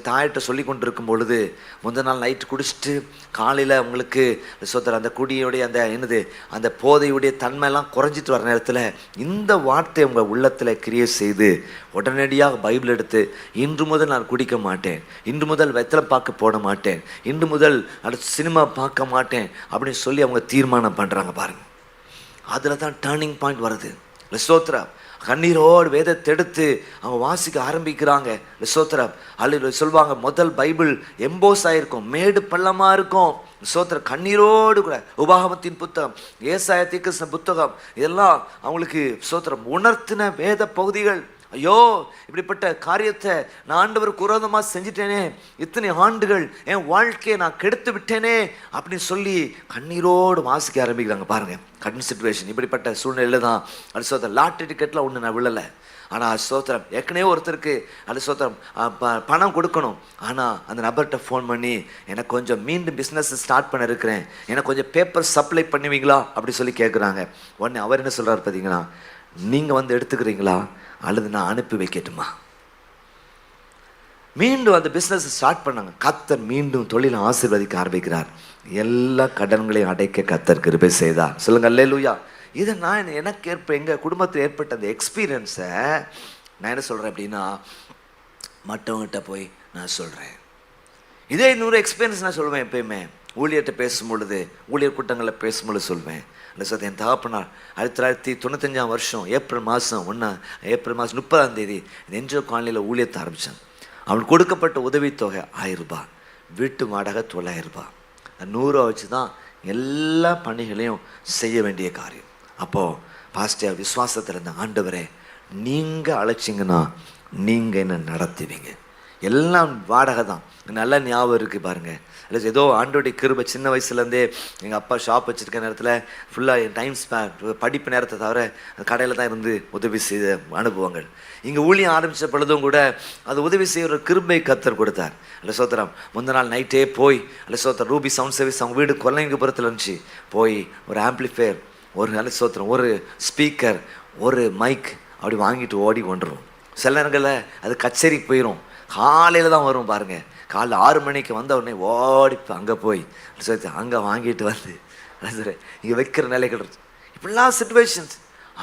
தாயிட்ட சொல்லி கொண்டு இருக்கும் பொழுது, முந்தின நாள் நைட்டு குடிச்சிட்டு காலையில் அவங்களுக்கு சோத்திர அந்த குடியுடைய அந்த என்னது அந்த போதையுடைய தன்மையெல்லாம் குறைஞ்சிட்டு வர நேரத்தில் இந்த வார்த்தை உங்கள் உள்ளத்தில் கிரியேட் செய்து உடனடியாக பைபிள் எடுத்து, இன்று முதல் நான் குடிக்க மாட்டேன், இன்று முதல் வெத்தலை பார்க்க போட மாட்டேன், இன்று முதல் அடுத்து சினிமா பார்க்க மாட்டேன் அப்படின்னு சொல்லி அவங்க தீர்மானம் பண்ணுறாங்க. பாருங்கள், அதில் தான் டேர்னிங் பாயிண்ட் வருது. ஸ்தோத்திரம். கண்ணீரோடு வேதத்தை எடுத்து அவங்க வாசிக்க ஆரம்பிக்கிறாங்க. ஸ்தோத்திரம். அல்ல சொல்லுவாங்க, முதல் பைபிள் எம்போஸ் ஆயிருக்கும், மேடு பள்ளமா இருக்கும். ஸ்தோத்திரம். கண்ணீரோடு கூட உபாகமத்தின் புத்தகம், ஏசாயா தீர்க்கதரிசன புத்தகம், இதெல்லாம் அவங்களுக்கு ஸ்தோத்திரம் உணர்த்தின வேத பகுதிகள். ஐயோ, இப்படிப்பட்ட காரியத்தை நான் ஆண்டவருக்கு விரோதமா செஞ்சிட்டேனே, இத்தனை ஆண்டுகள் என் வாழ்க்கையை நான் கெடுத்து விட்டேனே அப்படின்னு சொல்லி கண்ணீரோடு வாசிக்க ஆரம்பிக்கிறாங்க. பாருங்க, கடன் சிச்சுவேஷன். இப்படிப்பட்ட சூழ்நிலையில தான் அது ஸ்தோத்திரம் லாட்டரி டிக்கெட்ல ஒன்று நான் விழலை. ஆனால் ஸ்தோத்திரம் ஏற்கனவே ஒருத்தருக்கு அது ஸ்தோத்திரம் பணம் கொடுக்கணும். ஆனால் அந்த நபர்கிட்ட ஃபோன் பண்ணி, எனக்கு கொஞ்சம் மீண்டும் பிஸ்னஸ் ஸ்டார்ட் பண்ண இருக்கிறேன், எனக்கு கொஞ்சம் பேப்பர் சப்ளை பண்ணுவீங்களா அப்படி சொல்லி கேட்குறாங்க. உடனே அவர் என்ன சொல்கிறார் பார்த்தீங்கன்னா, நீங்கள் வந்து எடுத்துக்கிறீங்களா அல்லது நான் அனுப்பி வைக்கட்டுமா? மீண்டும் அந்த பிஸ்னஸ் ஸ்டார்ட் பண்ணாங்க. கர்த்தர் மீண்டும் தொழிலை ஆசீர்வதிக்க ஆரம்பிக்கிறார். எல்லா கடன்களையும் அடைக்க கர்த்தர் கிருபை செய்தார். சொல்லுங்க அல்லேலூயா. இதை நான் எனக்கு எங்கள் குடும்பத்தில் ஏற்பட்ட அந்த எக்ஸ்பீரியன்ஸை நான் என்ன சொல்கிறேன் அப்படின்னா, மற்றவங்ககிட்ட போய் நான் சொல்கிறேன். இதே இன்னொரு எக்ஸ்பீரியன்ஸ் நான் சொல்லுவேன். எப்பயுமே ஊழியர்கிட்ட பேசும்பொழுது, ஊழியர் கூட்டங்களில் பேசும்பொழுது சொல்வேன். அந்த சொத்தை என் தகப்பனார் 1995 வருஷம் ஏப்ரல் மாதம் 30 நெஞ்சோ காலனியில் ஊழியத்தை ஆரம்பித்தான். அவனுக்கு கொடுக்கப்பட்ட உதவித்தொகை 1000 ரூபாய், வீட்டு வாடகை 900 ரூபாய். 100 ரூபா வச்சு தான் எல்லா பணிகளையும் செய்ய வேண்டிய காரியம். அப்போது பாஸ்டர் விசுவாசத்தில் இருந்த, ஆண்டவரே நீங்கள் அழைச்சிங்கன்னா நீங்கள் என்ன நடத்துவீங்க, எல்லாம் வாடகை தான். நல்லா ஞாபகம் இருக்குது பாருங்கள். இல்லை ஏதோ ஆண்டோடைய கிருபை. சின்ன வயசுலேருந்தே எங்கள் அப்பா ஷாப் வச்சுருக்க நேரத்தில் ஃபுல்லாக என் டைம் படிப்பு நேரத்தை தவிர கடையில் தான் இருந்து உதவி செய்த அனுபவங்கள். இங்கே ஊழியம் ஆரம்பித்த பொழுதும் கூட அது உதவி செய்கிற ஒரு கிருபை கர்த்தர் கொடுத்தார். அல்ல சோத்திரம். முந்த நாள் நைட்டே போய் அல்ல சோத்திரம் ரூபி சவுண்ட் சர்வீஸ் அவங்க வீடு கொல்லைங்குப்புறத்தில் இருந்துச்சு. போய் ஒரு ஆம்பிளிஃபையர், ஒரு நல்ல சோத்திரம், ஒரு ஸ்பீக்கர், ஒரு மைக் அப்படி வாங்கிட்டு ஓடி கொண்டுரும். சில நேரங்களில் அது கச்சேரிக்கு போயிடும். காலையில் தான் வரும் பாருங்கள். காலைல 6 மணிக்கு வந்த உடனே ஓடி அங்கே போய் அங்கே வாங்கிட்டு வந்து இங்கே வைக்கிற நிலைகள் இருக்கு. இப்படிலாம் சிச்சுவேஷன்ஸ்.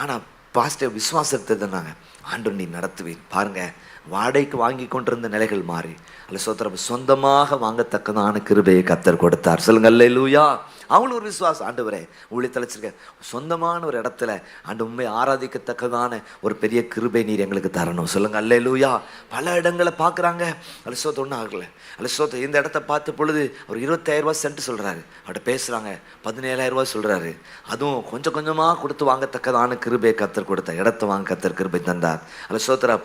ஆனால் பாசிட்டிவ் விசுவாசத்தை இருந்தாங்க. ஆண்டவர் நீ நடத்துவீர். பாருங்கள், வாடகைக்கு வாங்கி கொண்டிருந்த நிலைகள் மாறி அல்ல சோத்திரம் சொந்தமாக வாங்கத்தக்கதான கிருபையை கர்த்தர் கொடுத்தார். சொல்லுங்க அல்லேலூயா. அவங்களும் ஒரு விசுவாசம். ஆண்டவரே ஊழியத்தில் வச்சிருக்க சொந்தமான ஒரு இடத்துல ஆண்டு உண்மை ஆராதிக்கத்தக்கதான ஒரு பெரிய கிருபை நீர் எங்களுக்கு தரணும். சொல்லுங்க அல்லேலூயா. பல இடங்களை பார்க்குறாங்க. அலிசோத்த ஒன்றும் ஆகலை. அலிசோத்த இந்த இடத்த பார்த்த பொழுது அவர் 25,000 ரூபா சென்ட் சொல்கிறாரு. அவர்கிட்ட பேசுகிறாங்க, 17,000 ரூபா சொல்கிறாரு. அதுவும் கொஞ்சம் கொஞ்சமாக கொடுத்து வாங்கத்தக்கதான கிருபையை கர்த்தர் கொடுத்தார். இடத்த வாங்க கர்த்தர் கிருபை தந்தார். அலிசோத்திரா.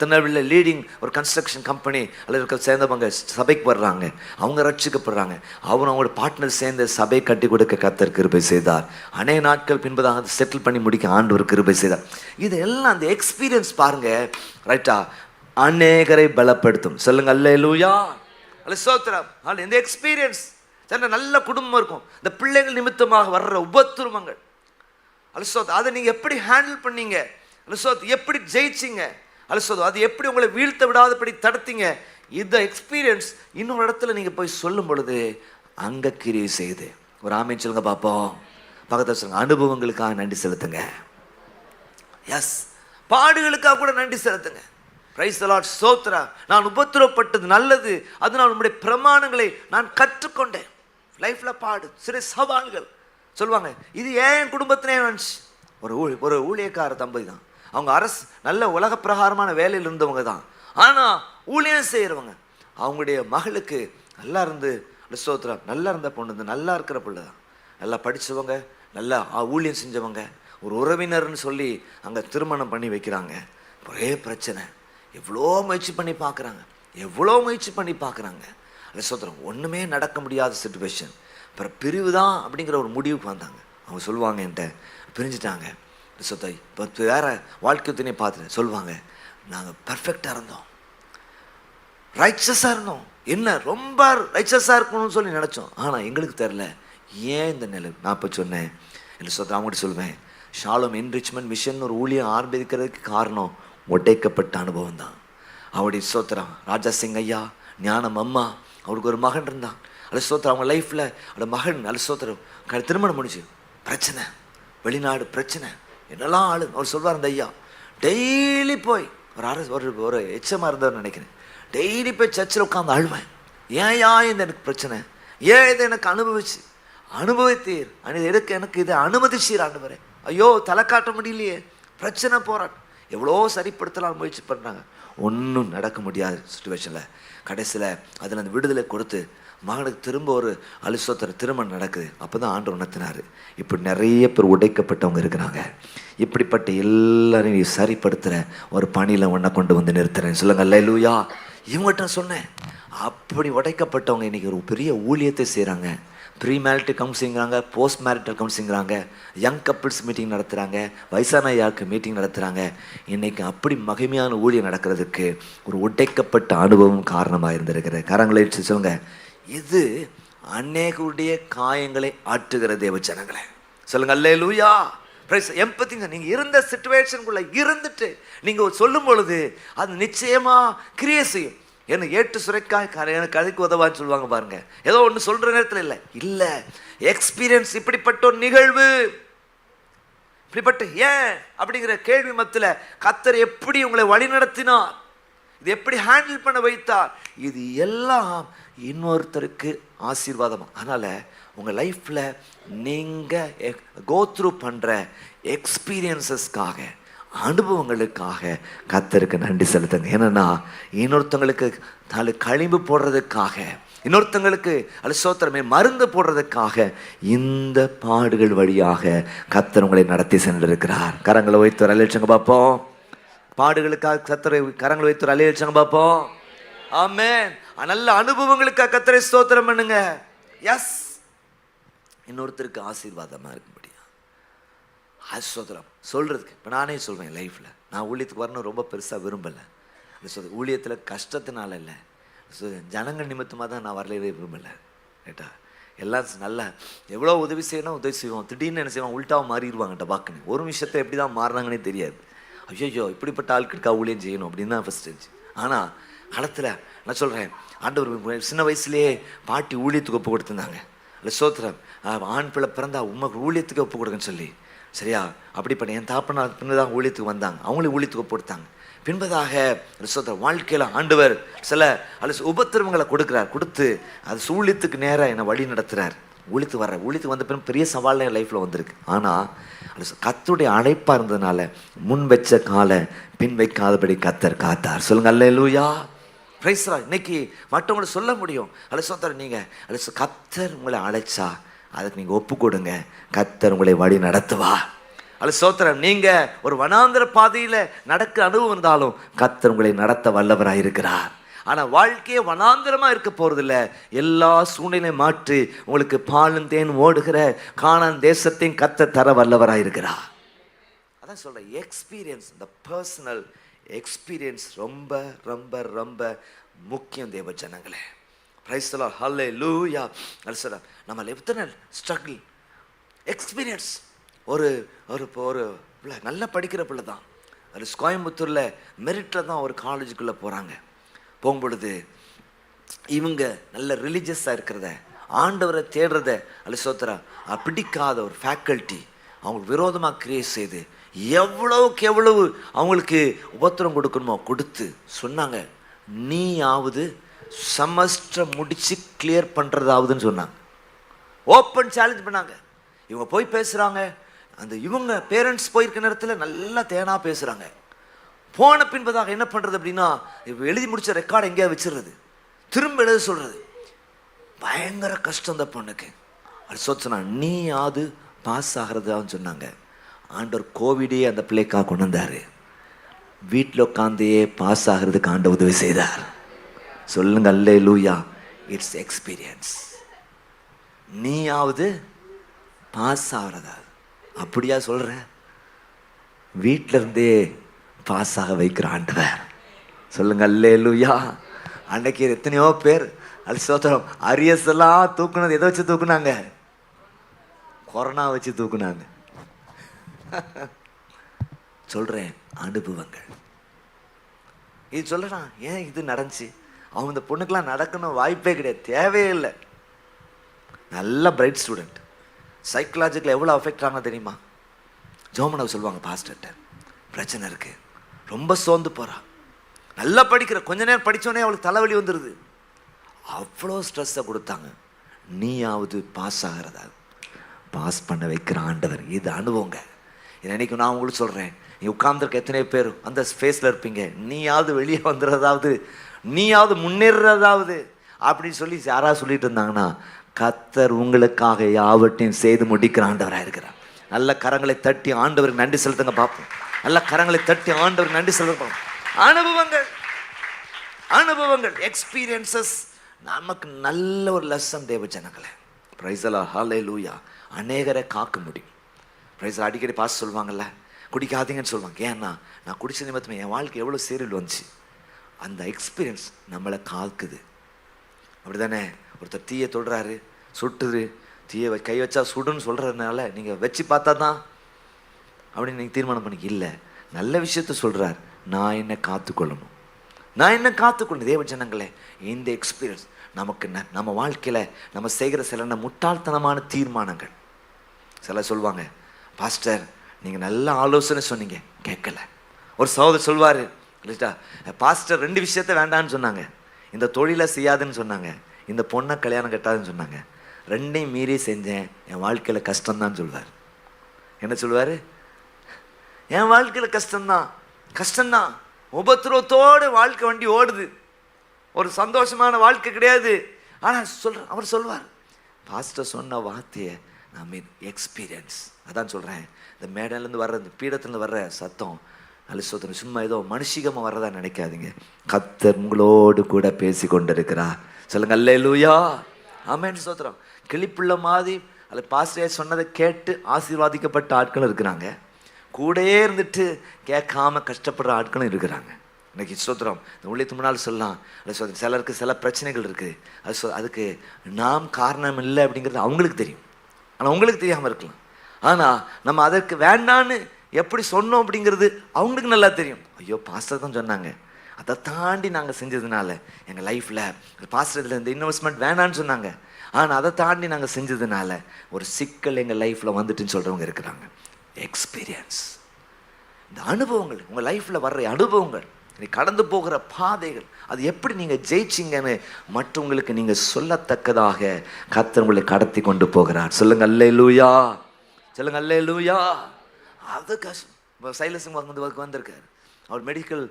திருநெல்வேலியில் லீடிங் ஒரு கன்ஸ்ட்ரக்ஷன் கம்பெனி அல்லது சேர்ந்தவங்க சபைக்கு வர்றாங்க. அவங்க ரட்சிக்கப்படுறாங்க. அவங்களோட பார்ட்னர் சேர்ந்து சபை கட்டி கொடுக்க கர்த்தர் கிருபை செய்தார். அநேக நாட்கள் பின்பதாக செட்டில் பண்ணி முடிக்க ஆண்டவர் கிருபை செய்தார். இது எல்லாம் அந்த எக்ஸ்பீரியன்ஸ் பாருங்க. ரைட்டா? அநேகரை பலப்படுத்தும். சொல்லுங்க அல்லேலூயா. ஸ்தோத்திரம். இந்த எக்ஸ்பீரியன்ஸ் நல்ல குடும்பம் இருக்கும். இந்த பிள்ளைகள் நிமித்தமாக வர்ற உபத்திரவங்கள் அதை நீங்க எப்படி ஹேண்டில் பண்ணீங்க, எப்படி ஜெயிச்சிங்க, அது எப்படி உங்களை வீழ்த்த விடாதபடி தடுத்தீங்க, இந்த எக்ஸ்பீரியன்ஸ் இன்னொரு இடத்துல நீங்க போய் சொல்லும் பொழுது அங்க கிரியை செய்து ஒரு ஆமீன் சொல்லுங்க பாப்போம். பக்கத்தில் சொல்லுங்க, அனுபவங்களுக்காக நன்றி செலுத்துங்க. எஸ், பாடுகளுக்காக கூட நன்றி செலுத்துங்க. Price the Lord. ஸ்தோத்திரம். நான் உபத்திரவப்பட்டது நல்லது, அதனால் உங்களுடைய பிரமாணங்களை நான் கற்றுக்கொண்டேன். லைஃப்ல பாடு, சிறு சவால்கள் சொல்லுவாங்க. இது ஏன் குடும்பத்திலே வந்துச்சு. ஒரு ஊழியக்கார தம்பதி தான். அவங்க அரசு நல்ல உலக பிரகாரமான வேலையில் இருந்தவங்க தான். ஆனால் ஊழியம் செய்கிறவங்க. அவங்களுடைய மகளுக்கு நல்லா இருந்து ஸ்தோத்திரம், நல்லா இருந்த பொண்ணு, நல்லா இருக்கிற பிள்ளை தான், நல்லா படித்தவங்க, நல்லா ஊழியம் செஞ்சவங்க. ஒரு உறவினர்னு சொல்லி அங்கே திருமணம் பண்ணி வைக்கிறாங்க. ஒரே பிரச்சனை. எவ்வளோ முயற்சி பண்ணி பார்க்குறாங்க. அது ஸ்தோத்திரம், ஒன்றுமே நடக்க முடியாத சிச்சுவேஷன். அப்புறம் பிரிவு தான் அப்படிங்கிற ஒரு முடிவுக்கு வந்தாங்க. அவங்க சொல்லுவாங்க, என்கிட்ட பிரிஞ்சுட்டாங்க சொத்தை, இப்போ வேறு வாழ்க்கை துணை பார்த்துட்டு சொல்லுவாங்க, நாங்கள் பர்ஃபெக்டாக இருந்தோம், ரைச்சஸாக இருந்தோம், என்ன ரொம்ப ரைச்சஸாக இருக்கணும்னு சொல்லி நினச்சோம். ஆனால் எங்களுக்கு தெரில ஏன் இந்த நிலை. நான் இப்போ சொன்னேன் என்ன சொத்தை, அவங்ககிட்ட சொல்லுவேன், ஷாலோம் என்ரிச்மெண்ட் மிஷன் ஒரு ஊழியம் ஆரம்பிக்கிறதுக்கு காரணம் ஒட்டைக்கப்பட்ட அனுபவம் தான். அவருடைய ஸ்தோத்திரம் ராஜா சிங் ஐயா, ஞானம் அம்மா, அவருக்கு ஒரு மகன் இருந்தான். அல்ல ஸ்தோத்திரம், அவங்க லைஃப்பில் அவரோட மகன் அல்ல ஸ்தோத்திரம் திருமணம் முடிச்சு பிரச்சனை, வெளிநாடு பிரச்சனை, என்னெல்லாம் ஆளு. அவர் சொல்வார், அந்த ஐயா டெய்லி போய் ஒரு எச்சமாக இருந்தவர் நினைக்கிறேன், டெய்லி போய் சர்ச்சில் உட்காந்து அழுவேன். ஏன் இந்த எனக்கு பிரச்சனை, ஏன் இதை எனக்கு அனுபவித்தீர், எடுக்க எனக்கு இதை அனுமதிச்சீர் ஆண்டவரே. ஐயோ, தலை காட்ட முடியலையே, பிரச்சனை போராட்டம், எவ்வளோ சரிப்படுத்தலாம் முயற்சி பண்ணுறாங்க, ஒன்றும் நடக்க முடியாத சுச்சுவேஷனில் கடைசியில் அதில் அந்த விடுதலை கொடுத்து மகனுக்கு திரும்ப ஒரு அலுசோத்திர திருமணம் நடக்குது. அப்போ தான் ஆண்டவர் உணர்த்தினார், இப்படி நிறைய பேர் உடைக்கப்பட்டவங்க இருக்கிறாங்க, இப்படிப்பட்ட எல்லாரையும் சரிப்படுத்துகிற ஒரு பணியில் ஒன்றை கொண்டு வந்து நிறுத்துறேன். சொல்லுங்க அல்லேலூயா. இவங்ககிட்ட சொன்னேன், அப்படி உடைக்கப்பட்டவங்க இன்றைக்கி ஒரு பெரிய ஊழியத்தை செய்கிறாங்க. ப்ரீ மேரிட்டல் கவுன்சிலிங்கிறாங்க, போஸ்ட் மேரிட்டல் கவுன்சிலிங்கிறாங்க, யங் கப்பிள்ஸ் மீட்டிங் நடத்துகிறாங்க, வயசான யாருக்கு மீட்டிங் நடத்துகிறாங்க. இன்றைக்கி அப்படி மகிமையான ஊழியம் நடக்கிறதுக்கு ஒரு உடைக்கப்பட்ட அனுபவம் காரணமாக இருந்திருக்கிற கரங்களை சொல்லுங்க. இது அநேகருடைய காயங்களை ஆற்றுகிற தேவ ஜனங்களே. சொல்லுங்க அல்லேலூயா. எம்பத்திங்க. நீங்கள் இருந்த சிச்சுவேஷனுக்குள்ளே இருந்துட்டு நீங்கள் சொல்லும் பொழுது அது நிச்சயமாக கிரியை செய்யும். என்ன ஏட்டு சுரைக்காய் எனக்கு கதைக்கு உதவான்னு சொல்லுவாங்க பாருங்க. ஏதோ ஒன்று சொல்கிற நேரத்தில் இல்லை எக்ஸ்பீரியன்ஸ், இப்படிப்பட்ட ஒரு நிகழ்வு, இப்படிப்பட்ட ஏன் அப்படிங்கிற கேள்வி மத்தியில் கர்த்தர் எப்படி உங்களை வழி நடத்தினார், இது எப்படி ஹேண்டில் பண்ண வைத்தார், இது எல்லாம் இன்னொருத்தருக்கு ஆசீர்வாதம். அதனால் உங்கள் லைஃப்பில் நீங்கள் கோ த்ரூ பண்ணுற எக்ஸ்பீரியன்ஸஸ்க்காக, அனுபவங்களுக்காக கர்த்தருக்கு நன்றி செலுத்துங்க. ஏன்னா இன்னொருத்தங்களுக்கு நாலு களிம்பு போடுறதுக்காக, இன்னொருத்தங்களுக்கு அலுசோத்திரமே மருந்து போடுறதுக்காக இந்த பாடுகள் வழியாக கர்த்தர் உங்களை நடத்தி சென்றிருக்கிறார். கரங்களை வைத்து ஒரு அலைச்சங்க பார்ப்போம். பாடுகளுக்காக கர்த்தரை கரங்களை வைத்து ஒரு அலைச்சங்க பார்ப்போம். ஆமென். நல்ல அனுபவங்களுக்காக கர்த்தரை ஸ்தோத்திரம் பண்ணுங்க. எஸ், இன்னொருத்தருக்கு ஆசீர்வாதமாக இருக்கும்படியா ஸ்தோத்திரம் சொல்கிறதுக்கு. இப்போ நானே சொல்வேன், லைஃப்பில் நான் ஊழியத்துக்கு வரணும் ரொம்ப பெருசாக விரும்பலை. ஊழியத்தில் கஷ்டத்தினால இல்லை, ஜனங்கள் நிமித்தமாக தான் நான் வரலவே விரும்பலை. ரைட்டா? எல்லாம் நல்லா எவ்வளோ உதவி செய்யணும், உதவி செய்வோம், திடீர்னு என்ன செய்வோம், உள்டாக மாறிடுவாங்க டபாக்குன்னு. ஒரு விஷயத்தை எப்படி தான் மாறினாங்கன்னே தெரியாது. ஐயோ இப்படிப்பட்ட ஆட்களுக்கா ஊழியம் செய்யணும் அப்படின்னு தான் ஃபஸ்ட் இருந்துச்சு. ஆனால் காலத்தில் நான் சொல்கிறேன், ஆண்டவர் சின்ன வயசுலேயே பாட்டி ஊழியத்துக்கு ஒப்பு கொடுத்துருந்தாங்க. இல்லை சோத்திரம், ஆண் பிள்ளை பிறந்தா உமக்கு ஊழியத்துக்கு ஒப்பு கொடுக்குன்னு சொல்லி. சரியா? அப்படிப்பட்ட என் தாப்பனார் பின்னதான் ஊழியத்துக்கு வந்தாங்க, அவங்களே ஊழியத்துக்கு ஒப்பு கொடுத்தாங்க. பின்பதாக சோத்திரம் வாழ்க்கையில் ஆண்டவர் சில உபத்திரவங்களை கொடுத்து அது ஊழியத்துக்கு நேராக என்னை வழி நடத்துகிறார். ஊழியத்துக்கு வந்த பின் பெரிய சவால் என் லைஃப்பில் வந்திருக்கு. ஆனால் கர்த்தருடைய அழைப்பாக இருந்ததுனால முன் வச்ச காலை பின் வைக்காதபடி கர்த்தர் காத்தார். சொல்லுங்க அல்லேலூயா. Price Lord. இன்னைக்கு மற்றவங்களை சொல்ல முடியும், அலசோத்தர் நீங்கள் கர்த்தர் உங்களை அழைச்சா அதுக்கு நீங்கள் ஒப்பு கொடுங்க, கர்த்தர் உங்களை வழி நடத்துவா. அலசோத்திரம். நீங்கள் ஒரு வனாந்திர பாதையில் நடக்க அனுபவம் இருந்தாலும் கர்த்தர் உங்களை நடத்த வல்லவராக இருக்கிறார். ஆனால் வாழ்க்கையே வனாந்திரமாக இருக்க போகிறதில்ல. எல்லா சூழ்நிலையும் மாற்றி உங்களுக்கு பாலும் தேன் ஓடுகிற கானான் தேசத்தையும் கர்த்தர் தர வல்லவராக இருக்கிறார். அதான் சொல்கிறேன், எக்ஸ்பீரியன்ஸ், இந்த பர்சனல் எக்ஸ்பீரியன்ஸ் ரொம்ப ரொம்ப ரொம்ப முக்கியம் தேவ ஜனங்களே. Price the Lord. ஹல்லேலூயா. அல்சரா நம்ம எத்தனை ஸ்ட்ரகிள் எக்ஸ்பீரியன்ஸ். ஒரு ஒரு ஒரு பிள்ளை நல்லா படிக்கிற பிள்ளை தான், அது கோயம்புத்தூரில் மெரிட்டில் தான் ஒரு காலேஜுக்குள்ளே போகிறாங்க. போகும்பொழுது இவங்க நல்ல ரிலீஜியஸாக இருக்கிறத, ஆண்டவரை தேடுறத அலிசோத்தரா பிடிக்காத ஒரு ஃபேக்கல்ட்டி அவங்களுக்கு விரோதமாக கிரியேட் செய்து எவ்வளவுக்கு எவ்வளவு அவங்களுக்கு உபத்திரம் கொடுக்கணுமோ கொடுத்து சொன்னாங்க, நீயாவது செமஸ்டர் முடித்து கிளியர் பண்ணுறதாவதுன்னு சொன்னாங்க. ஓப்பன் சேலஞ்ச் பண்ணாங்க. இவங்க போய் பேசுகிறாங்க, அந்த இவங்க பேரண்ட்ஸ் போயிருக்க நேரத்தில் நல்லா தேனாக பேசுகிறாங்க. போன பின்பதாக என்ன பண்ணுறது அப்படின்னா, எழுதி முடித்த ரெக்கார்டை எங்கேயா வச்சிடுறது, திரும்ப எழுத சொல்கிறது. பயங்கர கஷ்டம் அந்த பொண்ணுக்கு. அது சொன்னா நீயாவது பாஸ் ஆகிறதான்னு சொன்னாங்க. ஆண்டவர் கோவிடே அந்த பிள்ளைக்காக கொண்டு வந்தார். வீட்டில் உட்காந்தே பாஸ் ஆகிறதுக்கு ஆண்டவர் உதவி செய்தார். சொல்லுங்க அல்லேலூயா. It's experience. நீயாவது பாஸ் ஆகிறதா அப்படியா சொல்கிற? வீட்டில் இருந்தே பாஸ் ஆக வைக்கிற ஆண்டவர். சொல்லுங்க அல்லேலூயா. அன்னைக்கு எத்தனையோ பேர் அல்சோத்திரம் அரியஸ் எல்லாம் தூக்குனது எதை வச்சு தூக்குனாங்க? கொரோனா வச்சு தூக்குனாங்க. சொல்கிறேன் அனுபவங்கள். இது சொல்லலாம், ஏன் இது நடந்துச்சு? அவங்க இந்த பொண்ணுக்கெல்லாம் நடக்கணும் வாய்ப்பே கிடையாது, தேவையே இல்லை. நல்ல பிரைட் ஸ்டூடெண்ட், சைக்கலாஜிக்கல் எவ்வளோ அஃபெக்ட் ஆனா தெரியுமா? ஜோமனாவை சொல்லுவாங்க, பாஸ்டர்ட்ட பிரச்சனை இருக்குது, ரொம்ப சோர்ந்து போகிறா, நல்லா படிக்கிற, கொஞ்ச நேரம் படித்தோடனே அவளுக்கு தலைவலி வந்துடுது. அவ்வளோ ஸ்ட்ரெஸ்ஸை கொடுத்தாங்க. நீயாவது பாஸ் ஆகிறதா? பாஸ் பண்ண வைக்கிற ஆண்டவர். இது அனுபவங்க. இன்னைக்கு நான் உங்களுக்கு சொல்கிறேன், நீ உட்கார்ந்துருக்க எத்தனை பேர் அந்த ஸ்பேஸில் இருப்பீங்க, நீயாவது வெளியே வந்துடுறதாவது, நீயாவது முன்னேறதாவது அப்படின்னு சொல்லி யாராவது சொல்லிட்டு இருந்தாங்கன்னா, கர்த்தர் உங்களுக்காக யாவற்றையும் செய்து முடிக்கிற ஆண்டவராக இருக்கிறார். நல்ல கரங்களை தட்டி ஆண்டவருக்கு நன்றி செலுத்துங்க பார்ப்போம். நல்ல கரங்களை தட்டி ஆண்டவருக்கு நன்றி செலுத்துங்க. அனுபவங்கள் எக்ஸ்பீரியன்சஸ் நமக்கு நல்ல ஒரு லெசன் தேவ ஜனங்களே. பிரைஸ் தி லார்ட், ஹல்லேலூயா. அநேகரை காக்க முடியும். பிரைஸ் அடிக்கடி பாஸ் சொல்லுவாங்கல்ல, குடிக்காதீங்கன்னு சொல்லுவாங்க. ஏன்னா நான் குடிச்ச நிமித்தமே என் வாழ்க்கை எவ்வளோ சீரியல் வந்துச்சு. அந்த எக்ஸ்பீரியன்ஸ் நம்மளை காக்குது. அப்படி தானே? ஒருத்தர் தீயை தொடுறாரு, சுட்டுது, தீயை கை வச்சா சுடுன்னு சொல்கிறதுனால நீங்கள் வச்சு பார்த்தா தான் அப்படின்னு நீங்கள் தீர்மானம் பண்ணிக்க இல்லை. நல்ல விஷயத்த சொல்கிறார், நான் என்ன காத்துக்கொள்ளணும், நான் என்ன காத்துக்கொள்ளணும். தேவ ஜனங்களே, இந்த எக்ஸ்பீரியன்ஸ் நமக்கு நம்ம வாழ்க்கையில் நம்ம செய்கிற சில முட்டாள்தனமான தீர்மானங்கள். சில சொல்லுவாங்க, பாஸ்டர் நீங்கள் நல்ல ஆலோசனை சொன்னீங்க, கேட்கல. ஒரு சகோதரர் சொல்வார், இல்லைட்டா பாஸ்டர் 2 விஷயத்த வேண்டான்னு சொன்னாங்க, இந்த தொழிலை செய்யாதுன்னு சொன்னாங்க, இந்த பொண்ணை கல்யாணம் கட்டாதுன்னு சொன்னாங்க, 2ஐயும் மீறி செஞ்சேன், என் வாழ்க்கையில் கஷ்டம்தான் சொல்வார். என்ன சொல்வார்? என் வாழ்க்கையில் கஷ்டம்தான், உபத்திரவத்தோடு வாழ்க்கை வண்டி ஓடுது, ஒரு சந்தோஷமான வாழ்க்கை கிடையாது. ஆனால் அவர் சொல்வார், பாஸ்டர் சொன்ன வார்த்தையை நான் எக்ஸ்பீரியன்ஸ். அதான் சொல்கிறேன், இந்த மேடையிலேருந்து வர்ற, இந்த பீடத்துலேருந்து வர்ற சத்தம் நல்ல சோத்திரம், சும்மா ஏதோ மனுஷிகமாக வர்றதா நினைக்காதீங்க. கர்த்தர் உங்களோடு கூட பேசி கொண்டிருக்கிறார். சொல்லுங்க அல்லேலூயா, ஆமென், ஸ்தோத்திரம். கிளிப்புள்ள மாதிரி அல்ல பாஸ்டர் சொன்னதை கேட்டு ஆசீர்வாதிக்கப்பட்ட ஆட்களும் இருக்கிறாங்க, கூடயே இருந்துட்டு கேட்காம கஷ்டப்படுற ஆட்களும் இருக்கிறாங்க. இன்னைக்கு ஸ்தோத்திரம், இந்த ஊழியத்துக்கு முன்னால் சொல்லலாம், அது சிலருக்கு சில பிரச்சனைகள் இருக்குது, அதுக்கு நாம் காரணம் இல்லை அப்படிங்கிறது அவங்களுக்கு தெரியும், ஆனால் உங்களுக்கு தெரியாமல் இருக்கலாம். ஆனால் நம்ம அதற்கு வேண்டான்னு எப்படி சொன்னோம் அப்படிங்கிறது அவங்களுக்கு நல்லா தெரியும். ஐயோ பாஸ்டர் தான் சொன்னாங்க, அதை தாண்டி நாங்கள் செஞ்சதுனால எங்கள் லைஃப்பில் பாஸ்டர் இதில் இந்த இன்வெஸ்ட்மெண்ட் வேணான்னு சொன்னாங்க, ஆனால் அதை தாண்டி நாங்கள் செஞ்சதுனால ஒரு சிக்கல் எங்கள் லைஃப்பில் வந்துட்டுன்னு சொல்கிறவங்க இருக்கிறாங்க. எக்ஸ்பீரியன்ஸ், இந்த அனுபவங்கள், உங்கள் லைஃப்பில் வர்ற அனுபவங்கள், கடந்து போகிற பாதைகள், அது எப்படி நீங்கள் ஜெயிச்சிங்கன்னு மற்றவங்களுக்கு நீங்கள் சொல்லத்தக்கதாக கர்த்தர் உங்களை கடத்தி கொண்டு போகிறார். சொல்லுங்க அல்லேலூயா, சொல்லுங்க அல்லேலூயா. அது கஷ்டம். சைலசிங் வந்திருக்கார், அவர் மெடிக்கல்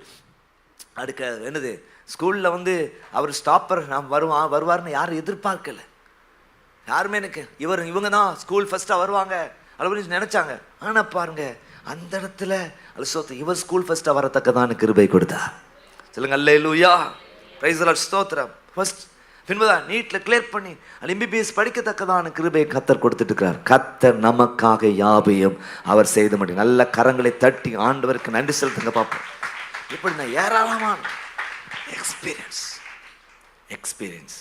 அடுக்க என்னது ஸ்கூலில் அவர் ஸ்டாப்பர் நான் வருவார்னு யாரும் எதிர்பார்க்கல. யாருமே எனக்கு இவங்க தான் ஸ்கூல் ஃபஸ்ட்டாக வருவாங்க அப்படின்னு நினச்சாங்க. ஆனால் பாருங்க, அந்த இடத்துல இவர் ஸ்கூல் ஃபஸ்ட்டாக வரத்தக்கதான கிருபை கொடுத்தா. சொல்லுங்க அல்லேலூயா, பிரைஸ் தி லார்ட், ஸ்தோத்திரம். ஃபர்ஸ்ட் பின்புதான் நீட்டில் கிளியர் பண்ணி MBBS படிக்கத்தக்கதான கிருபையை கர்த்தர் கொடுத்துட்டு இருக்கிறார். கர்த்தர் நமக்காக யாவையும் அவர் செய்து முடியும். நல்ல கரங்களை தட்டி ஆண்டவருக்கு நன்றி செலுத்துங்க பார்ப்போம். இப்படி நான் ஏராளமான எக்ஸ்பீரியன்ஸ்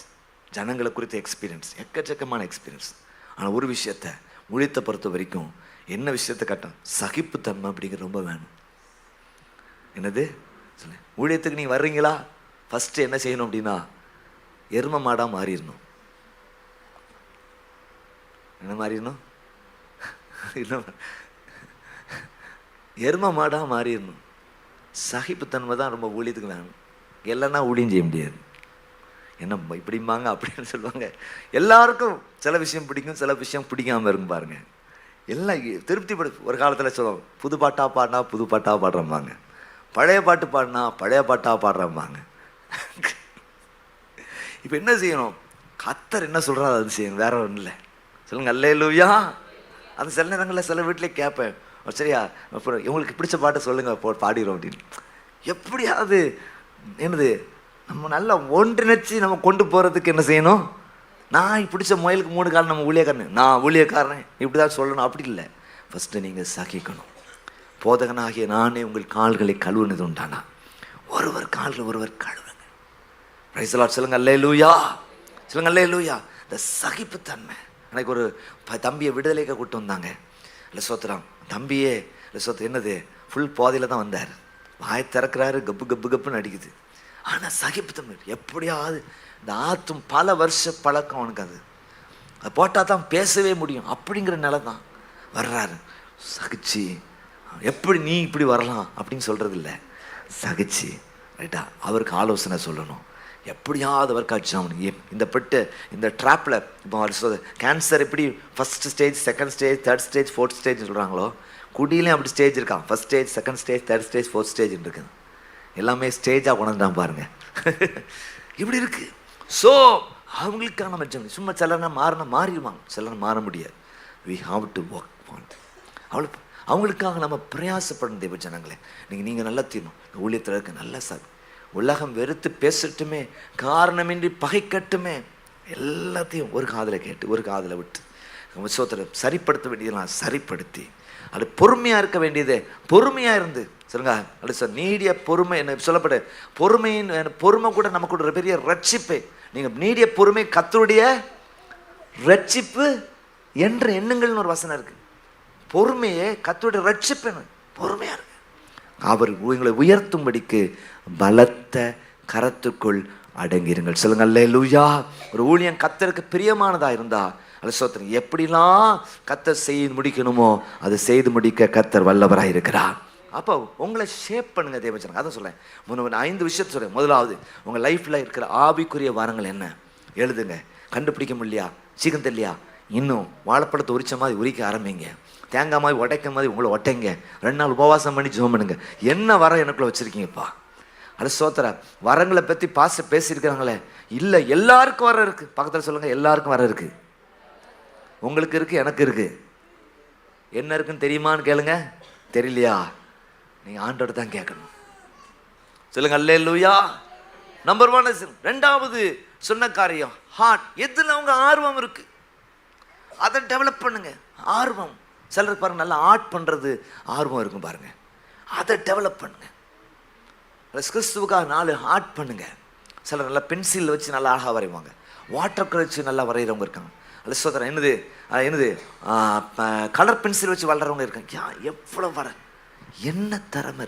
ஜனங்களை குறித்த எக்ஸ்பீரியன்ஸ், எக்கச்சக்கமான எக்ஸ்பீரியன்ஸ். ஆனால் ஒரு விஷயத்தை ஊழியத்தை பொறுத்த வரைக்கும் என்ன விஷயத்தை கட்டும், சகிப்புத்தன்மை அப்படிங்கிற ரொம்ப வேணும். என்னது சொல்ல, ஊழியத்துக்கு நீங்கள் வர்றீங்களா, ஃபஸ்ட்டு என்ன செய்யணும் அப்படின்னா எரும மாடாக மாறிடணும். என்ன மாறிடணும்? எரும மாடாக மாறிடணும். சகிப்புத்தன்மை தான் ரொம்ப ஊழியத்துக்கு வேணும். இல்லைன்னா ஊழியம் செய்ய முடியாது. என்ன இப்படிம்பாங்க அப்படின்னு சொல்லுவாங்க. எல்லாருக்கும் சில விஷயம் பிடிக்கும், சில விஷயம் பிடிக்காமல் இருக்கும் பாருங்க. எல்லாம் திருப்திப்படு. ஒரு காலத்தில் சொல்லுவாங்க, புது பாட்டாக பாடினா புது பாட்டாக பாடுறம்பாங்க, பழைய பாட்டு பாடினா பழைய பாட்டாக பாடுறம்பாங்க. இப்போ என்ன செய்யணும்? கர்த்தர் என்ன சொல்கிறாரு அது செய்யணும், வேற ஒன்றும் இல்லை. சொல்லுங்க அல்லேலூயா. அது சில நேரங்களில் சில வீட்டிலே கேட்பேன், சரியா அப்புறம் இவங்களுக்கு பிடிச்ச பாட்டை சொல்லுங்கள் பாடிடுறோம் அப்படின்னு. எப்படியாவது என்னது நம்ம நல்லா ஒன்றிணைச்சு நம்ம கொண்டு போகிறதுக்கு என்ன செய்யணும்? நான் பிடிச்ச முயலுக்கு 3 கால், நம்ம ஊழியக்காரன், நான் ஊழியக்காரன் இப்படி தான் சொல்லணும், அப்படி இல்லை. ஃபஸ்ட்டு நீங்கள் சகிக்கணும். போதகனாகிய நானே உங்கள் கால்களை கழுவுனது உண்டானா ஒருவர் கால்கள் ஒருவர் கழுவுங்க. பிரைஸ் தி லார்ட், சொல்லுங்க அல்லேலூயா, சொல்லுங்க அல்லேலூயா. இந்த சகிப்புத்தன்மை. எனக்கு ஒரு தம்பியை விடுதலைக்கு கூப்பிட்டு வந்தாங்க. இல்லை சோத்திரம், தம்பியே இல்லை சோத்திரம் என்னது ஃபுல் போதையில் தான் வந்தார். வாய் திறக்கிறாரு, கப்பு கப்பு கப்புன்னு அடிக்குது. ஆனால் சகிப்புத்தன்மை எப்படியாவது இந்த ஆத்தும் பல வருஷ பழக்கம் அவனுக்கு, அது போட்டால் தான் பேசவே முடியும் அப்படிங்கிற நிலை தான் வர்றாரு. சகிச்சு எப்படி நீ இப்படி வரலாம் அப்படின்னு சொல்கிறது இல்லை, சகிச்சு ரைட்டா அவருக்கு ஆலோசனை சொல்லணும். எப்படியாவது அவர் காட்சி இந்த பெட்டு இந்த ட்ராப்பில் இப்போ கேன்சர் எப்படி first stage, second stage, third stage, fourth stage சொல்கிறாங்களோ, குடியிலையும் அப்படி ஸ்டேஜ் இருக்கான். First stage, second stage, third stage, fourth stage இருக்குது. எல்லாமே ஸ்டேஜாக உணர்ந்தான் பாருங்க. இப்படி இருக்கு. ஸோ அவங்களுக்காக நம்ம ஜெபம். சும்மா சிலர்னா மாறிடுவாங்க, சிலர் மாற முடியாது. We have to work on. அவங்களுக்காக நம்ம பிரயாசப்படணும். தேவ ஜனங்களே, நீங்கள் நல்லா தீரணும். ஊழியத்தில் இருக்க நல்ல சார், உலகம் வெறுத்து பேசட்டுமே, காரணமின்றி பகைக்கட்டுமே, எல்லாத்தையும் ஒரு காதில் கேட்டு ஒரு காதில் விட்டு சோத்திரம் சரிப்படுத்த வேண்டியதெல்லாம் சரிப்படுத்தி, அது பொறுமையாக இருக்க வேண்டியது பொறுமையாக இருந்து சொல்லுங்க. அது சார் நீடிய பொறுமை என்ன சொல்லப்படு. பொறுமை கூட நமக்கு ஒரு பெரிய ரட்சிப்பு. நீங்கள் நீடிய பொறுமை கர்த்தருடைய ரட்சிப்பு என்று எண்ணுங்கள்னு ஒரு வசனம் இருக்கு. பொறுமையே கர்த்தருடைய ரட்சிப்பு. பொறுமையா இருக்கு. அவர் உங்களை உயர்த்தும்படிக்கு பலத்த கரத்துக்குள் அடங்கிருங்கள். சொல்லுங்க அல்லேலூயா. ஒரு ஊழியம் கர்த்தருக்கு பிரியமானதா இருந்தா அது சோத்திரம் எப்படிலாம் கர்த்தர் செய்து முடிக்கணுமோ அதை செய்து முடிக்க கர்த்தர் வல்லவராக இருக்கிறார். அப்போ உங்களை ஷேப் பண்ணுங்க தேவஜனங்க. அதான் சொல்றேன். 5 விஷயத்தை சொல்றேன். முதலாவது, உங்க லைஃப்ல இருக்கிற ஆவிக்குரிய வரங்கள் என்ன எழுதுங்க. கண்டுபிடிக்க முடியலையா, சீக்கிரம் தெரியலையா, இன்னும் வாழைப்பழத்தை உரிச்ச மாதிரி உரிக்க ஆரம்பிங்க. தேங்காய் மாதிரி உடைக்க மாதிரி உங்களை ஒட்டைங்க. 2 நாள் உபவாசம் பண்ணி ஜெபம் பண்ணுங்க. என்ன வரம் எனக்குள்ள வச்சிருக்கீங்கப்பா? அது சோத்திர வரங்களை பற்றி பேசியிருக்கிறாங்களே. இல்லை, எல்லாருக்கும் வர இருக்கு. பக்கத்தில் சொல்லுங்க, எல்லாருக்கும் வர இருக்கு. உங்களுக்கு இருக்கு, எனக்கு இருக்கு. என்ன இருக்குன்னு தெரியுமான்னு கேளுங்க. தெரியலையா, நீங்க ஆண்டோட தான் கேட்கணும். சொல்லுங்க அல்லேலூயா. நம்பர் 1. 2வது சொன்ன காரியம் ஹார்ட். எதுல அவங்க ஆர்வம் இருக்கு அதை டெவலப் பண்ணுங்க. ஆர்வம் சிலருக்கு பாருங்க, நல்லா ஆர்ட் பண்றது ஆர்வம் இருக்கும் பாருங்க, அதை டெவலப் பண்ணுங்க. கிறிஸ்துவுக்காக 4 ஆர்ட் பண்ணுங்க. சிலர் நல்லா பென்சில் வச்சு நல்லா அழகாக வரைவாங்க. வாட்டர் கலர் வச்சு நல்லா வரைகிறவங்க இருக்காங்க. அது சோதரன் என்னது கலர் பென்சில் வச்சு வளர்றவங்க இருக்காங்க. எவ்வளோ வர என்ன திறமை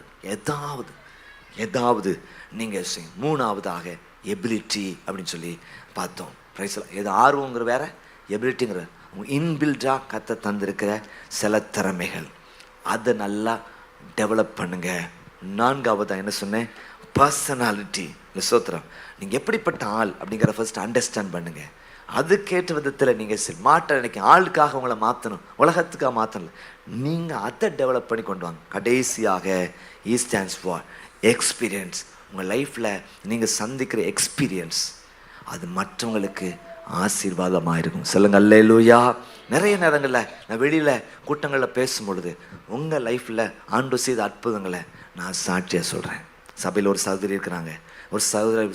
ஏதாவது நீங்கள் செய்யும். 3வதாக எபிலிட்டி அப்படின்னு சொல்லி பார்த்தோம். எது ஆர்வங்கிற வேற, எபிலிட்டிங்கிற இன்பில்டாக கத்த தந்திருக்கிற சில திறமைகள், அதை நல்லா டெவலப் பண்ணுங்க. 4வதாக என்ன சொன்னேன், பர்சனாலிட்டி. சோத்திரம் நீங்கள் எப்படிப்பட்ட ஆள் அப்படிங்கிற ஃபர்ஸ்ட் அண்டர்ஸ்டாண்ட் பண்ணுங்க. அதுக்கேற்ற விதத்தில் நீங்கள் மாற்ற நினைக்க ஆளுக்காக உங்களை மாற்றணும், உலகத்துக்காக மாற்றணும். நீங்கள் அதை டெவலப் பண்ணி கொண்டு வாங்க. கடைசியாக இ ஸ்டாண்ட்ஸ் ஃபார் எக்ஸ்பீரியன்ஸ். உங்கள் லைஃப்பில் நீங்கள் சந்திக்கிற எக்ஸ்பீரியன்ஸ் அது மற்றவங்களுக்கு ஆசீர்வாதமாக இருக்கும். சொல்லுங்க அல்லேலூயா. நிறைய நேரங்களில் நான் வெளியில் கூட்டங்களில் பேசும் பொழுது உங்கள் லைஃப்பில் ஆண்டு செய்த அற்புதங்களை நான் சாட்சியாக சொல்கிறேன். சபையில் ஒரு சகோதரி இருக்கிறாங்க, ஒரு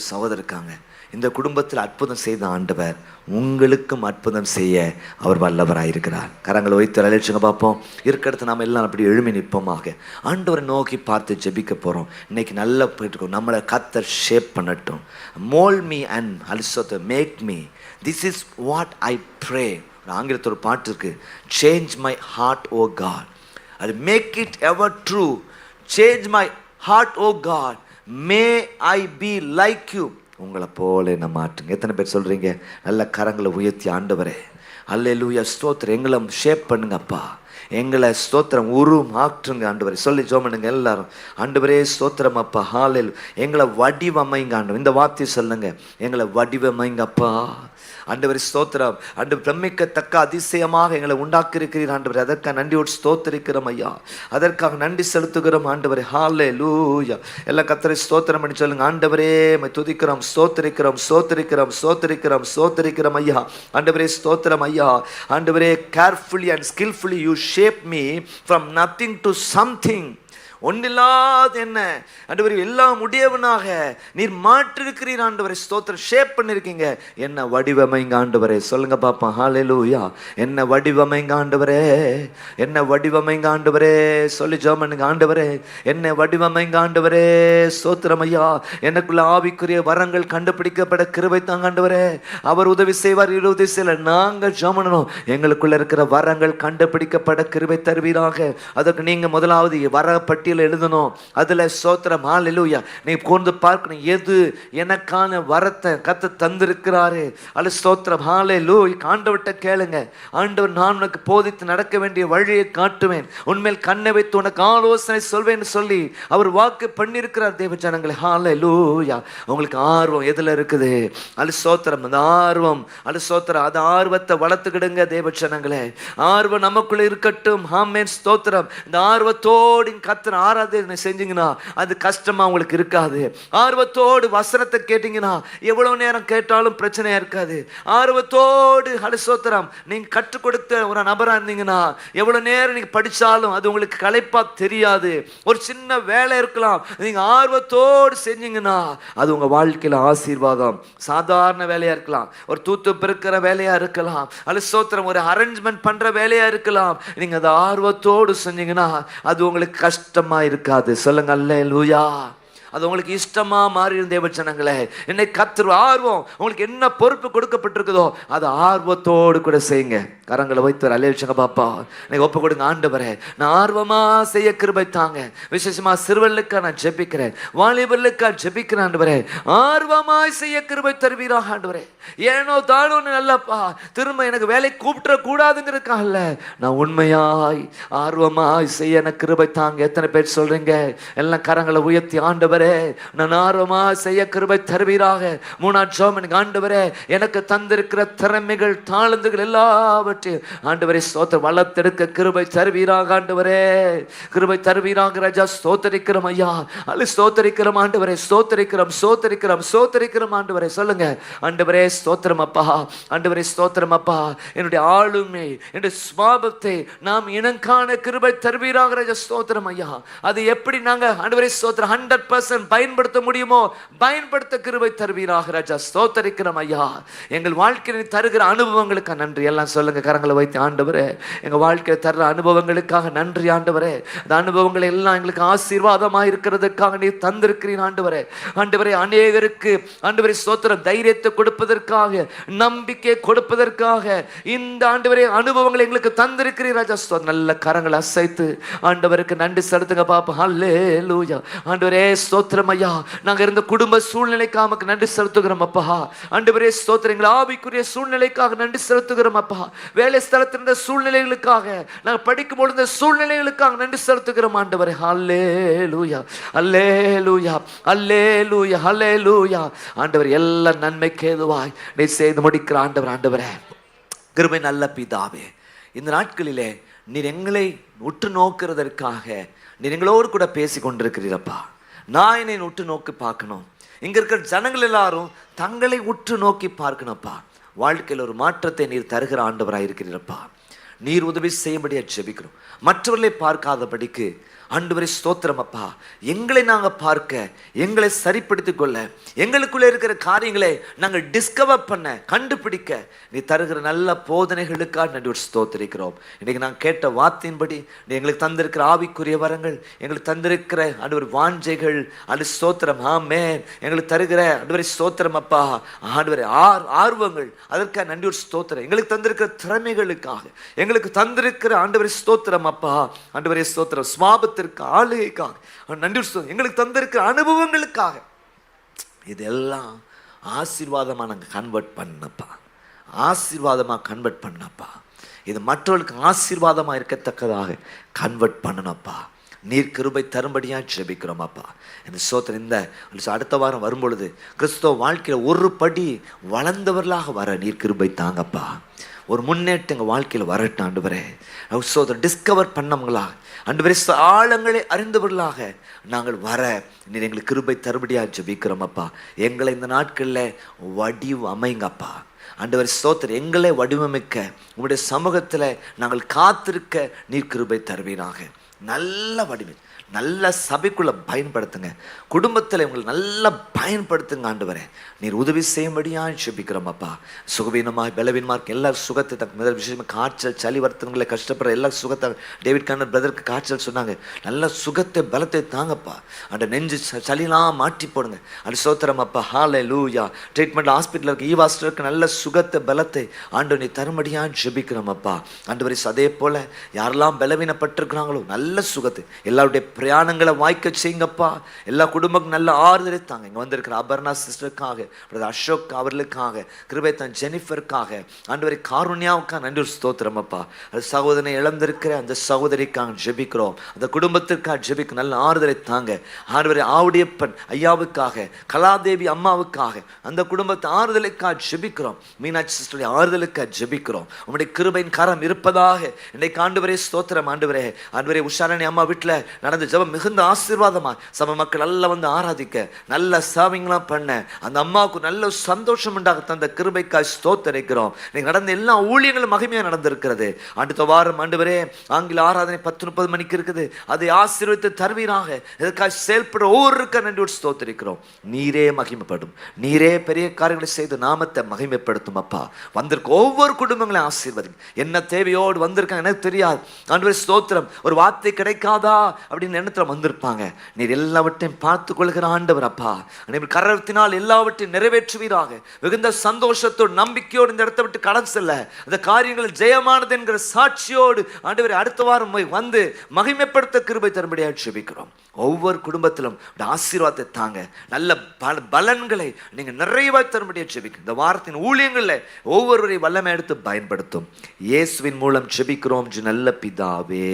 சகோதரர் இருக்காங்க. இந்த குடும்பத்தில் அற்புதம் செய்த ஆண்டவர் உங்களுக்கும் அற்புதம் செய்ய அவர் வல்லவராக இருக்கிறார். கரங்களை வைத்து அழைச்சுங்க பார்ப்போம். இருக்கிறது நாம் எல்லாம் அப்படி எழுமி நிற்போமாக. ஆண்டவரை நோக்கி பார்த்து ஜெபிக்க போகிறோம். இன்னைக்கு நல்லா போயிட்டு நம்மளை கர்த்தர் ஷேப் பண்ணட்டும். Mould me and also make me. This is what I pray. ஆங்கிலத்தில் ஒரு பாட்டு இருக்கு, change my heart oh God, அது make it ever true. Change my heart oh God, may I be like you. உங்களை போல என்ன மாற்றுங்க. எத்தனை பேர் சொல்றீங்க? நல்ல கரங்களை உயர்த்தி, ஆண்டவரே அல்லேலூயா ஸ்தோத்திரம், எங்களை ஷேப் பண்ணுங்கப்பா, எங்களை ஸ்தோத்திரம் உருமாற்றுங்க ஆண்டவரே. சொல்லி ஜெபம் பண்ணுங்க எல்லாரும். ஆண்டவரே ஸ்தோத்திரம் அப்பா, ஹalleluya, எங்களை வடிவமைங்க ஆண்டவர். இந்த வார்த்தை சொல்லுங்க, எங்களை வடிவமைங்கப்பா ஆண்டவரே ஸ்தோத்திரம். ஆண்டவர் பிரமிக்கத்தக்க அதிசயமாக எங்களை உண்டாக்கி இருக்கிறீர் ஆண்டவரே. அதற்காக நன்றியோடு ஸ்தோத்திரிக்கிறோம் ஐயா, அதற்காக நன்றி செலுத்துகிறோம் ஆண்டவரே. ஹalleluya. எல்லாம் கர்த்தரை ஸ்தோத்திரம் பண்ணி சொல்லுங்க. ஆண்டவரே மை துதிக்கிறோம், ஸ்தோத்திரிக்கிறோம், ஸ்தோத்திரிக்கிறோம், ஸ்தோத்திரிக்கிறோம், ஸ்தோத்திரிக்கிறோம் ஐயா. ஆண்டவரே ஸ்தோத்திரம் ஐயா. ஆண்டவரே carefully and skillfully you shape me from nothing to something. ஒன்றில்லாத என்ன ஆண்டவரே, எல்லாம் உடையவனாக நீர் மாற்றிருக்கிறீர் ஆண்டவரே. ஸ்தோத்திரம். ஷேப் பண்ணிருக்கீங்க. என்ன வடிவமைங்க ஆண்டவரே. சொல்லுங்க பாப்பா. ஹalleluya. என்ன வடிவமைங்க ஆண்டவரே, என்ன வடிவமைங்க ஆண்டவரே. சொல்லி ஜெபம் பண்ணுங்க. ஆண்டவரே என்ன வடிவமைங்க ஆண்டவரே. ஸ்தோத்திரம் ஐயா. எனக்குள்ள ஆவிக்குரிய வரங்கள் கண்டுபிடிக்கப்பட கிருபை தாங்க ஆண்டவரே. அவர் உதவி செய்வார், உதவி செய்யல நாங்கள் ஜெபம் பண்ணணும். எங்களுக்குள்ள இருக்கிற வரங்கள் கண்டுபிடிக்கப்பட கிருபை தருவீராக. அதற்கு நீங்க முதலாவது வர பட்டியல் பட்டியல் எழுதணும். அதுல ஸ்தோத்திரம் ஹல்லேலூயா நீ கொண்டு பார்க்கணும், எது எனக்கான வரத்தை கத்த தந்திருக்கிறாரு. அல்ல ஸ்தோத்திரம் ஹல்லேலூயா. ஆண்டவர்கிட்ட கேளுங்க, ஆண்டவர் நான் உனக்கு போதித்து நடக்க வேண்டிய வழியை காட்டுவேன், உன்மேல் கண்ணை வைத்து உனக்கு ஆலோசனை சொல்வேன்னு சொல்லி அவர் வாக்கு பண்ணியிருக்கிறார். தேவ ஜனங்களே ஹல்லேலூயா. உங்களுக்கு ஆர்வம் எதுல இருக்குது? அல்ல ஸ்தோத்திரம் அந்த ஆர்வம், அல்ல ஸ்தோத்திரம் அந்த ஆர்வத்தை வளர்த்துக்கிடுங்க தேவ ஜனங்களே. ஆர்வம் நமக்குள்ள இருக்கட்டும். ஆமென் ஸ்தோத்திரம். இந்த ஆர்வத்தோடு கர்த்தர் ஆராதனை செஞ்சீங்கன்னா அது கஷ்டமா உங்களுக்கு இருக்காது. ஆர்வத்தோடு வசனத்தை கேட்டீங்கன்னா எவ்வளவு நேரம் கேட்டாலும் பிரச்சனையா இருக்காது. ஆர்வத்தோடு அல்ல ஸ்தோத்திரம் நீங்க கற்றுக் கொடுத்த ஒரு நபரா இருந்தீங்கன்னா எவ்வளவு நேரம் நீங்க படிச்சாலும் அது உங்களுக்கு களைப்பா தெரியாது. ஒரு சின்ன வேலை இருக்கலாம், நீங்க ஆர்வத்தோடு செஞ்சீங்கன்னா அது உங்க வாழ்க்கையில ஆசீர்வாதம். சாதாரண வேலையா இருக்கலாம், ஒரு தூத்து பெருக்கிற வேலையா இருக்கலாம், அல்ல ஸ்தோத்திரம் ஒரு அரேஞ்ச்மெண்ட் பண்ற வேலையா இருக்கலாம். நீங்க அதை ஆர்வத்தோடு செஞ்சீங்கன்னா அது உங்களுக்கு கஷ்டமா இருக்காது. சொல்லுங்க அல்லேலூயா. அது உங்களுக்கு இஷ்டமா மாறி தேவ ஜனங்களே. என்னை கர்த்தர் ஆர்வம், உங்களுக்கு என்ன பொறுப்பு கொடுக்கப்பட்டிருக்குதோ அதை ஆர்வத்தோடு கூட செய்யுங்க. கரங்களை வைத்து அலேஷங்க பாப்பா எனக்கு ஒப்பு கொடுங்க. ஆண்டவரே நான் ஆர்வமா செய்ய கிருபை தாங்க. விசேஷமா சிறுவர்களுக்கா நான் ஜெபிக்கிறேன், வாலிபர்களுக்கா ஜெபிக்கிறேன். ஆண்டவரே ஆர்வமாய் செய்ய கிருபை தருவீராக. ஆண்டவரே ஏனோ தானோன்னு நல்லப்பா திரும்ப எனக்கு வேலை கூப்பிட கூடாதுங்கிறதுக்காக நான் உண்மையாய் ஆர்வமாய் செய்ய எனக்கு கிருபை தாங்க. எத்தனை பேர் சொல்றீங்க? எல்லாம் கரங்களை உயர்த்தி ஆண்டவரே நான் ஆர்வமா செய்ய கிருபை தருவீராக. மூணாவது ஜெபம், ஆண்டவரே எனக்கு தந்திருக்கிற திறமைகள் தாளந்துகள் எல்லாவற்றையும் ஆண்டவரே ஸ்தோத்திரம் வளர்த்தெடுக்க கிருபை தருவீராக. ஆண்டவரே கிருபை தருவீராக ராஜா. ஸ்தோத்திரிக்கிறோம் ஐயா, அல்ல ஸ்தோத்திரிக்கிறோம் ஆண்டவரே. ஸ்தோத்திரிக்கிறோம் ஸ்தோத்திரிக்கிறோம் ஸ்தோத்திரிக்கிறோம் ஆண்டவரே. சொல்லுங்க ஆண்டவரே ஸ்தோத்திரம் அப்பா. ஆண்டவரே ஸ்தோத்திரம் அப்பா. என்னுடைய ஆளுமை என்னுடைய சுபாவத்தை நாம் இனங்காண கிருபை தருவீராக ராஜா. ஸ்தோத்திரம் ஐயா. அது எப்படி நாங்க ஆண்டவரே ஸ்தோத்திரம் 100% பயன்படுத்த முடியுமோ பயன்படுத்த கிருபை தருவீராக ராஜா. ஸ்தோத்திரிக்கிறோம் ஐயா. எங்கள் வாழ்க்கையில் தருகிற அனுபவங்களுக்கு நன்றி. எல்லாம் சொல்லுங்க கரங்களை வைத்து. ஆண்டவரே எங்க வாழ்க்கையில் தர்ற அனுபவங்களுக்காக நன்றி ஆண்டவரே. அந்த அனுபவங்கள் எல்லாம் எங்களுக்கு ஆசீர்வாதமாக இருக்கிறதுக்காக நீ தந்திருக்கிறீர் ஆண்டவரே. ஆண்டவரே அநேகருக்கு ஆண்டவரே ஸ்தோத்திரம் தைரியத்தை கொடுப்பதற்காக, நம்பிக்கை கொடுப்பதற்காக இந்த ஆண்டவரே அனுபவங்களை எங்களுக்கு தந்திருக்கிறீர் ராஜா. நல்ல கரங்களை அசைத்து ஆண்டவருக்கு நன்றி செலுத்துங்க பாப்பா. ஹல்லேலூயா. ஆண்டவரே ஸ்தோத்திரம் ஐயா. நாங்க இருந்த குடும்ப சூழ்நிலைக்காக நன்றி செலுத்துகிறோம் அப்பா. ஆண்டவரே ஸ்தோத்திரம் எங்கள் ஆவிக்குரிய சூழ்நிலைக்காக நன்றி செலுத்துகிறோம் அப்பா. வேலை ஸ்தலத்தில் இருந்த சூழ்நிலைகளுக்காக, நாங்கள் படிக்கும் பொழுது சூழ்நிலைகளுக்காக நன்றி செலுத்துகிறோம் ஆண்டவரே. ஹல்லேலூயா அல்லேலூயா அல்லேலூயா அல்லேலூயா. ஆண்டவர் எல்லா நன்மைக்கு ஏதுவாய் நீ செய்து முடிக்கிற ஆண்டவர். ஆண்டவரே கிருபை நல்ல பிதாவே, இந்த நாட்களிலே நீர் எங்களை உற்று நோக்கிறதற்காக நீர் எங்களோடு கூட பேசி கொண்டிருக்கிறீரப்பா. நான் என்னை உற்று நோக்கி பார்க்கணும். இங்க இருக்கிற ஜனங்கள் எல்லாரும் தங்களை உற்று நோக்கி பார்க்கணும்ப்பா. வாழ்க்கையில் ஒரு மாற்றத்தை நீர் தருகிற ஆண்டவராக இருக்கிறீரப்பா. நீர் உதவி செய்யும்படியா ஜெபிக்கிறோம். மற்றவர்களை பார்க்காதபடிக்கு ஆண்டவரே ஸ்தோத்திரம் அப்பா. எங்களை நாங்கள் பார்க்க, எங்களை சரிப்படுத்திக் கொள்ள, எங்களுக்குள்ளே இருக்கிற காரியங்களை நாங்கள் டிஸ்கவர் பண்ண, கண்டுபிடிக்க நீ தருகிற நல்ல போதனைகளுக்காக நன்றி ஸ்தோத்திரிக்கிறோம். இன்னைக்கு நான் கேட்ட வார்த்தையின்படி நீ எங்களுக்கு தந்திருக்கிற ஆவிக்குரிய வரங்கள், எங்களுக்கு தந்திருக்கிற ஆண்டவர் வாஞ்சைகள், அது ஸ்தோத்திரம் ஆமென். எங்களுக்கு தருகிற ஆண்டவரே ஸ்தோத்திரம் அப்பா. ஆண்டவரே ஆர்வங்கள், அதற்காக நன்றி ஸ்தோத்திரம். எங்களுக்கு தந்திருக்கிற திறமைகளுக்காக, எங்களுக்கு தந்திருக்கிற ஆண்டவரே ஸ்தோத்திரம் அப்பா. ஆண்டவரே ஸ்தோத்திரம் சுவாபத்திற்கு, ஆளுகைக்காக நன்றி. எங்களுக்கு தந்திருக்கிற அனுபவங்களுக்காக இதெல்லாம் ஆசீர்வாதமாக நாங்கள் கன்வெர்ட் பண்ணப்பா. ஆசீர்வாதமாக கன்வெர்ட் பண்ணப்பா. இது மற்றவர்களுக்கு ஆசீர்வாதமாக இருக்கத்தக்கதாக கன்வெர்ட் பண்ணணும்ப்பா. நீர் கிருபை தரும்படியா ஜெபிக்கிறோம் அப்பா. இந்த ஸ்தோத்திரம் இந்த அடுத்த வாரம் வரும்பொழுது கிறிஸ்தவ வாழ்க்கையில் ஒரு படி வளர்ந்தவர்களாக வர நீர் கிருபை தாங்கப்பா. ஒரு முன்னேற்றம் எங்கள் வாழ்க்கையில் வரட்டும் ஆண்டவரே. சோதனை டிஸ்கவர் பண்ணவங்களா ஆண்டவரே, ஆழங்களை அறிந்தவர்களாக நாங்கள் வர நீர் எங்களுக்கு கிருபை தருபடியாக ஜெபிக்கிறோம் அப்பா. எங்களை இந்த நாட்களில் வடிவமைங்கப்பா. ஆண்டவர் ஸ்தோத்திரம், எங்களை வடிவமைக்க உங்களுடைய சமூகத்தில் நாங்கள் காத்திருக்க நீர் கிருபை தருவீராக. நல்ல வடிவம், நல்ல சபைக்குள்ளே பயன்படுத்துங்க. குடும்பத்தில் உங்களை நல்லா பயன்படுத்துங்க ஆண்டவரே. நீர் உதவி செய்யும்படியாக ஜெபிக்கிறோம் அப்பா. சுகவீனமாய் பலவீனமாக எல்லா சுகத்தை முதல் விஷயமா காய்ச்சல் சளி வருத்தங்களை கஷ்டப்படுற எல்லா சுகத்தை டேவிட் கார்னர் பிரதருக்கு காய்ச்சல் சொன்னாங்க. நல்ல சுகத்தை பலத்தை தாங்கப்பா. அந்த நெஞ்சு சளிலாம் மாட்டி போடுங்க. அது சோத்திரம் அப்பா. ஹல்லேலூயா. ட்ரீட்மெண்ட் ஹாஸ்பிட்டலில் இருக்க ஈவாஸ்டருக்கு நல்ல சுகத்தை பலத்தை ஆண்டவர் நீ தரும்படியாக ஜெபிக்கிறோம் அப்பா. ஆண்டவரே அதே போல யாரெல்லாம் பலவீனப்பட்டிருக்கிறாங்களோ நல்ல சுகத்தை எல்லாருடைய பிரயாணங்களை வாய்க்க செய்யுங்கப்பா. எல்லா குடும்பக்கும் நல்ல ஆறுதலை தாங்க. இங்கே வந்திருக்கிற அபர்ணா சிஸ்டருக்காக, பிரதர் அசோக் அவர்களுக்காக, கிருபை தன் ஜெனிஃபருக்காக, ஆண்டவரை காருண்யாவுக்காக நன்றி ஸ்தோத்திரம் அப்பா. அது சகோதரனை இழந்திருக்கிற அந்த சகோதரிக்காக ஜெபிக்கிறோம். அந்த குடும்பத்திற்காக ஜெபிக்க நல்ல ஆறுதலை தாங்க. ஆண்டவரை ஆவுடையப்பன் ஐயாவுக்காக, கலாதேவி அம்மாவுக்காக, அந்த குடும்பத்தை ஆறுதலுக்காக ஜெபிக்கிறோம். மீனாட்சி சிஸ்டருடைய ஆறுதலுக்காக ஜெபிக்கிறோம். உங்களுடைய கிருபையின் கரம் இருப்பதாக இன்னைக்கு ஆண்டவரே ஸ்தோத்திரம். ஆண்டவரே ஆண்டவரே உஷாரணி அம்மா வீட்டில் நடந்த ஜெபம் மிகுந்த ஆசீர்வாதமா சபை மக்கள் எல்லாம் வந்து ஆராதிக்க நல்ல சேவிங்லாம் பண்ண அந்த அம்மாவுக்கு நல்ல சந்தோஷம் உண்டாக தந்த கிருபைக்காய் ஸ்தோத்தரிக்கிறோம். நீங்க நடந்த எல்லா ஊழியங்களும் மகிமையாக நடந்திருக்கிறது. அடுத்த வாரம் ஆண்டவரே ஆங்கில ஆராதனை 10:30 மணிக்கு இருக்குது. அதை ஆசீர்வதித்து தருவீராக. இதற்காக செயல்பட ஒவ்வொருக்க நன்றி ஸ்தோத்தரிக்கிறோம். நீரே மகிமைப்படும். நீரே பெரிய காரியங்களை செய்து நாமத்தை மகிமைப்படுத்தும் அப்பா. வந்திருக்க ஒவ்வொரு குடும்பங்களையும் ஆசீர்வதிங்க. என்ன தேவையோடு வந்திருக்காங்க எனக்கு தெரியாது. ஆண்டவரே ஸ்தோத்திரம். ஒரு வார்த்தை கிடைக்காதா அப்படின்னு எண்ணத்துல வந்திருப்பாங்க. நீர் எல்லாவற்றையும் பார்த்து கொள்கிற ஆண்டவர் அப்பா. கரத்தினால் எல்லாவற்றையும் நிறைவேற்றுவீராக. மிகுந்த சந்தோஷத்தோடு நம்பிக்கையோடு இந்த இடத்தை விட்டு கடன் செல்ல அந்த காரியங்கள் ஜெயமானது என்கிற சாட்சியோடு ஆண்டவரை அடுத்த வாரம் போய் வந்து மகிமைப்படுத்த கிருபை தரும்படியாக ஜெபிக்கிறோம். ஒவ்வொரு குடும்பத்திலும் ஆசீர்வாதத்தை தாங்க. நல்ல பலன்களை நீங்க நிறைவாய் தரும்படியாக ஜெபிக்கும். இந்த வாரத்தின் ஊழியங்களில் ஒவ்வொருவரையும் வல்லமை எடுத்து பயன்படுத்தும். இயேசுவின் மூலம் ஜெபிக்கிறோம் நல்ல பிதாவே,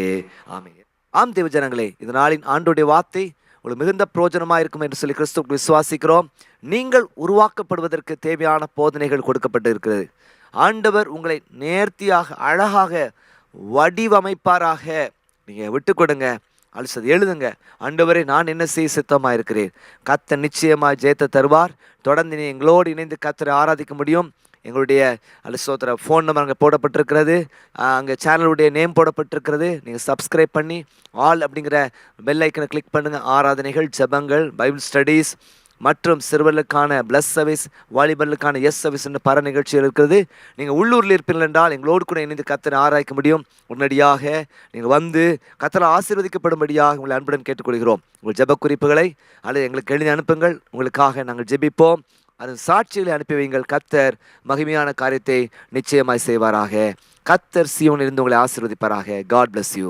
ஆமென். ஆம் தேவ ஜனங்களே, இந்த நாளின் ஆண்டோடைய வார்த்தை உங்களுக்கு மிகுந்த பிரயோஜனமாக இருக்கும் என்று சொல்லி கிறிஸ்துவுக்கு விசுவாசிக்கிறோம். நீங்கள் உருவாக்கப்படுவதற்கு தேவையான போதனைகள் கொடுக்கப்பட்டு இருக்கிறது. ஆண்டவர் உங்களை நேர்த்தியாக அழகாக வடிவமைப்பாராக. நீங்கள் விட்டு கொடுங்க, அலசது எழுதுங்க. ஆண்டவரே நான் என்ன செய்ய சித்தமாக இருக்கிறேன். கர்த்தர் நிச்சயமாக ஜெயத்தை தருவார். தொடர்ந்து நீ எங்களோடு இணைந்து கர்த்தரை ஆராதிக்க முடியும். எங்களுடைய அலிசோத்திர ஃபோன் நம்பர் அங்கே போடப்பட்டிருக்கிறது. அங்கே சேனலுடைய நேம் போடப்பட்டிருக்கிறது. நீங்கள் சப்ஸ்கிரைப் பண்ணி ஆல் அப்படிங்கிற பெல் ஐக்கனை கிளிக் பண்ணுங்கள். ஆராதனைகள், ஜெபங்கள், பைபிள் ஸ்டடீஸ் மற்றும் சிறுவர்களுக்கான பிளஸ் சர்வீஸ், வாலிபர்களுக்கான எஸ் சர்வீஸ் என்ற பல நிகழ்ச்சிகள் இருக்கிறது. நீங்கள் உள்ளூரில் இருப்பீர்கள் என்றால் எங்களோடு கூட இணைந்து கர்த்தரை ஆராய்க்க முடியும். உடனடியாக நீங்கள் வந்து கர்த்தரை ஆசீர்வதிக்கப்படும்படியாக உங்களை அன்புடன் கேட்டுக்கொள்கிறோம். உங்கள் ஜெப குறிப்புகளை அல்லது எங்களுக்கு எழுதி அனுப்புங்கள். உங்களுக்காக நாங்கள் ஜெபிப்போம். அதன் சாட்சிகளை அனுப்பி வைங்கள். கர்த்தர் மகிமையான காரியத்தை நிச்சயமாய் செய்வாராக. கர்த்தர் சீயோனில் இருந்து உங்களை ஆசீர்வதிப்பாராக. God bless you.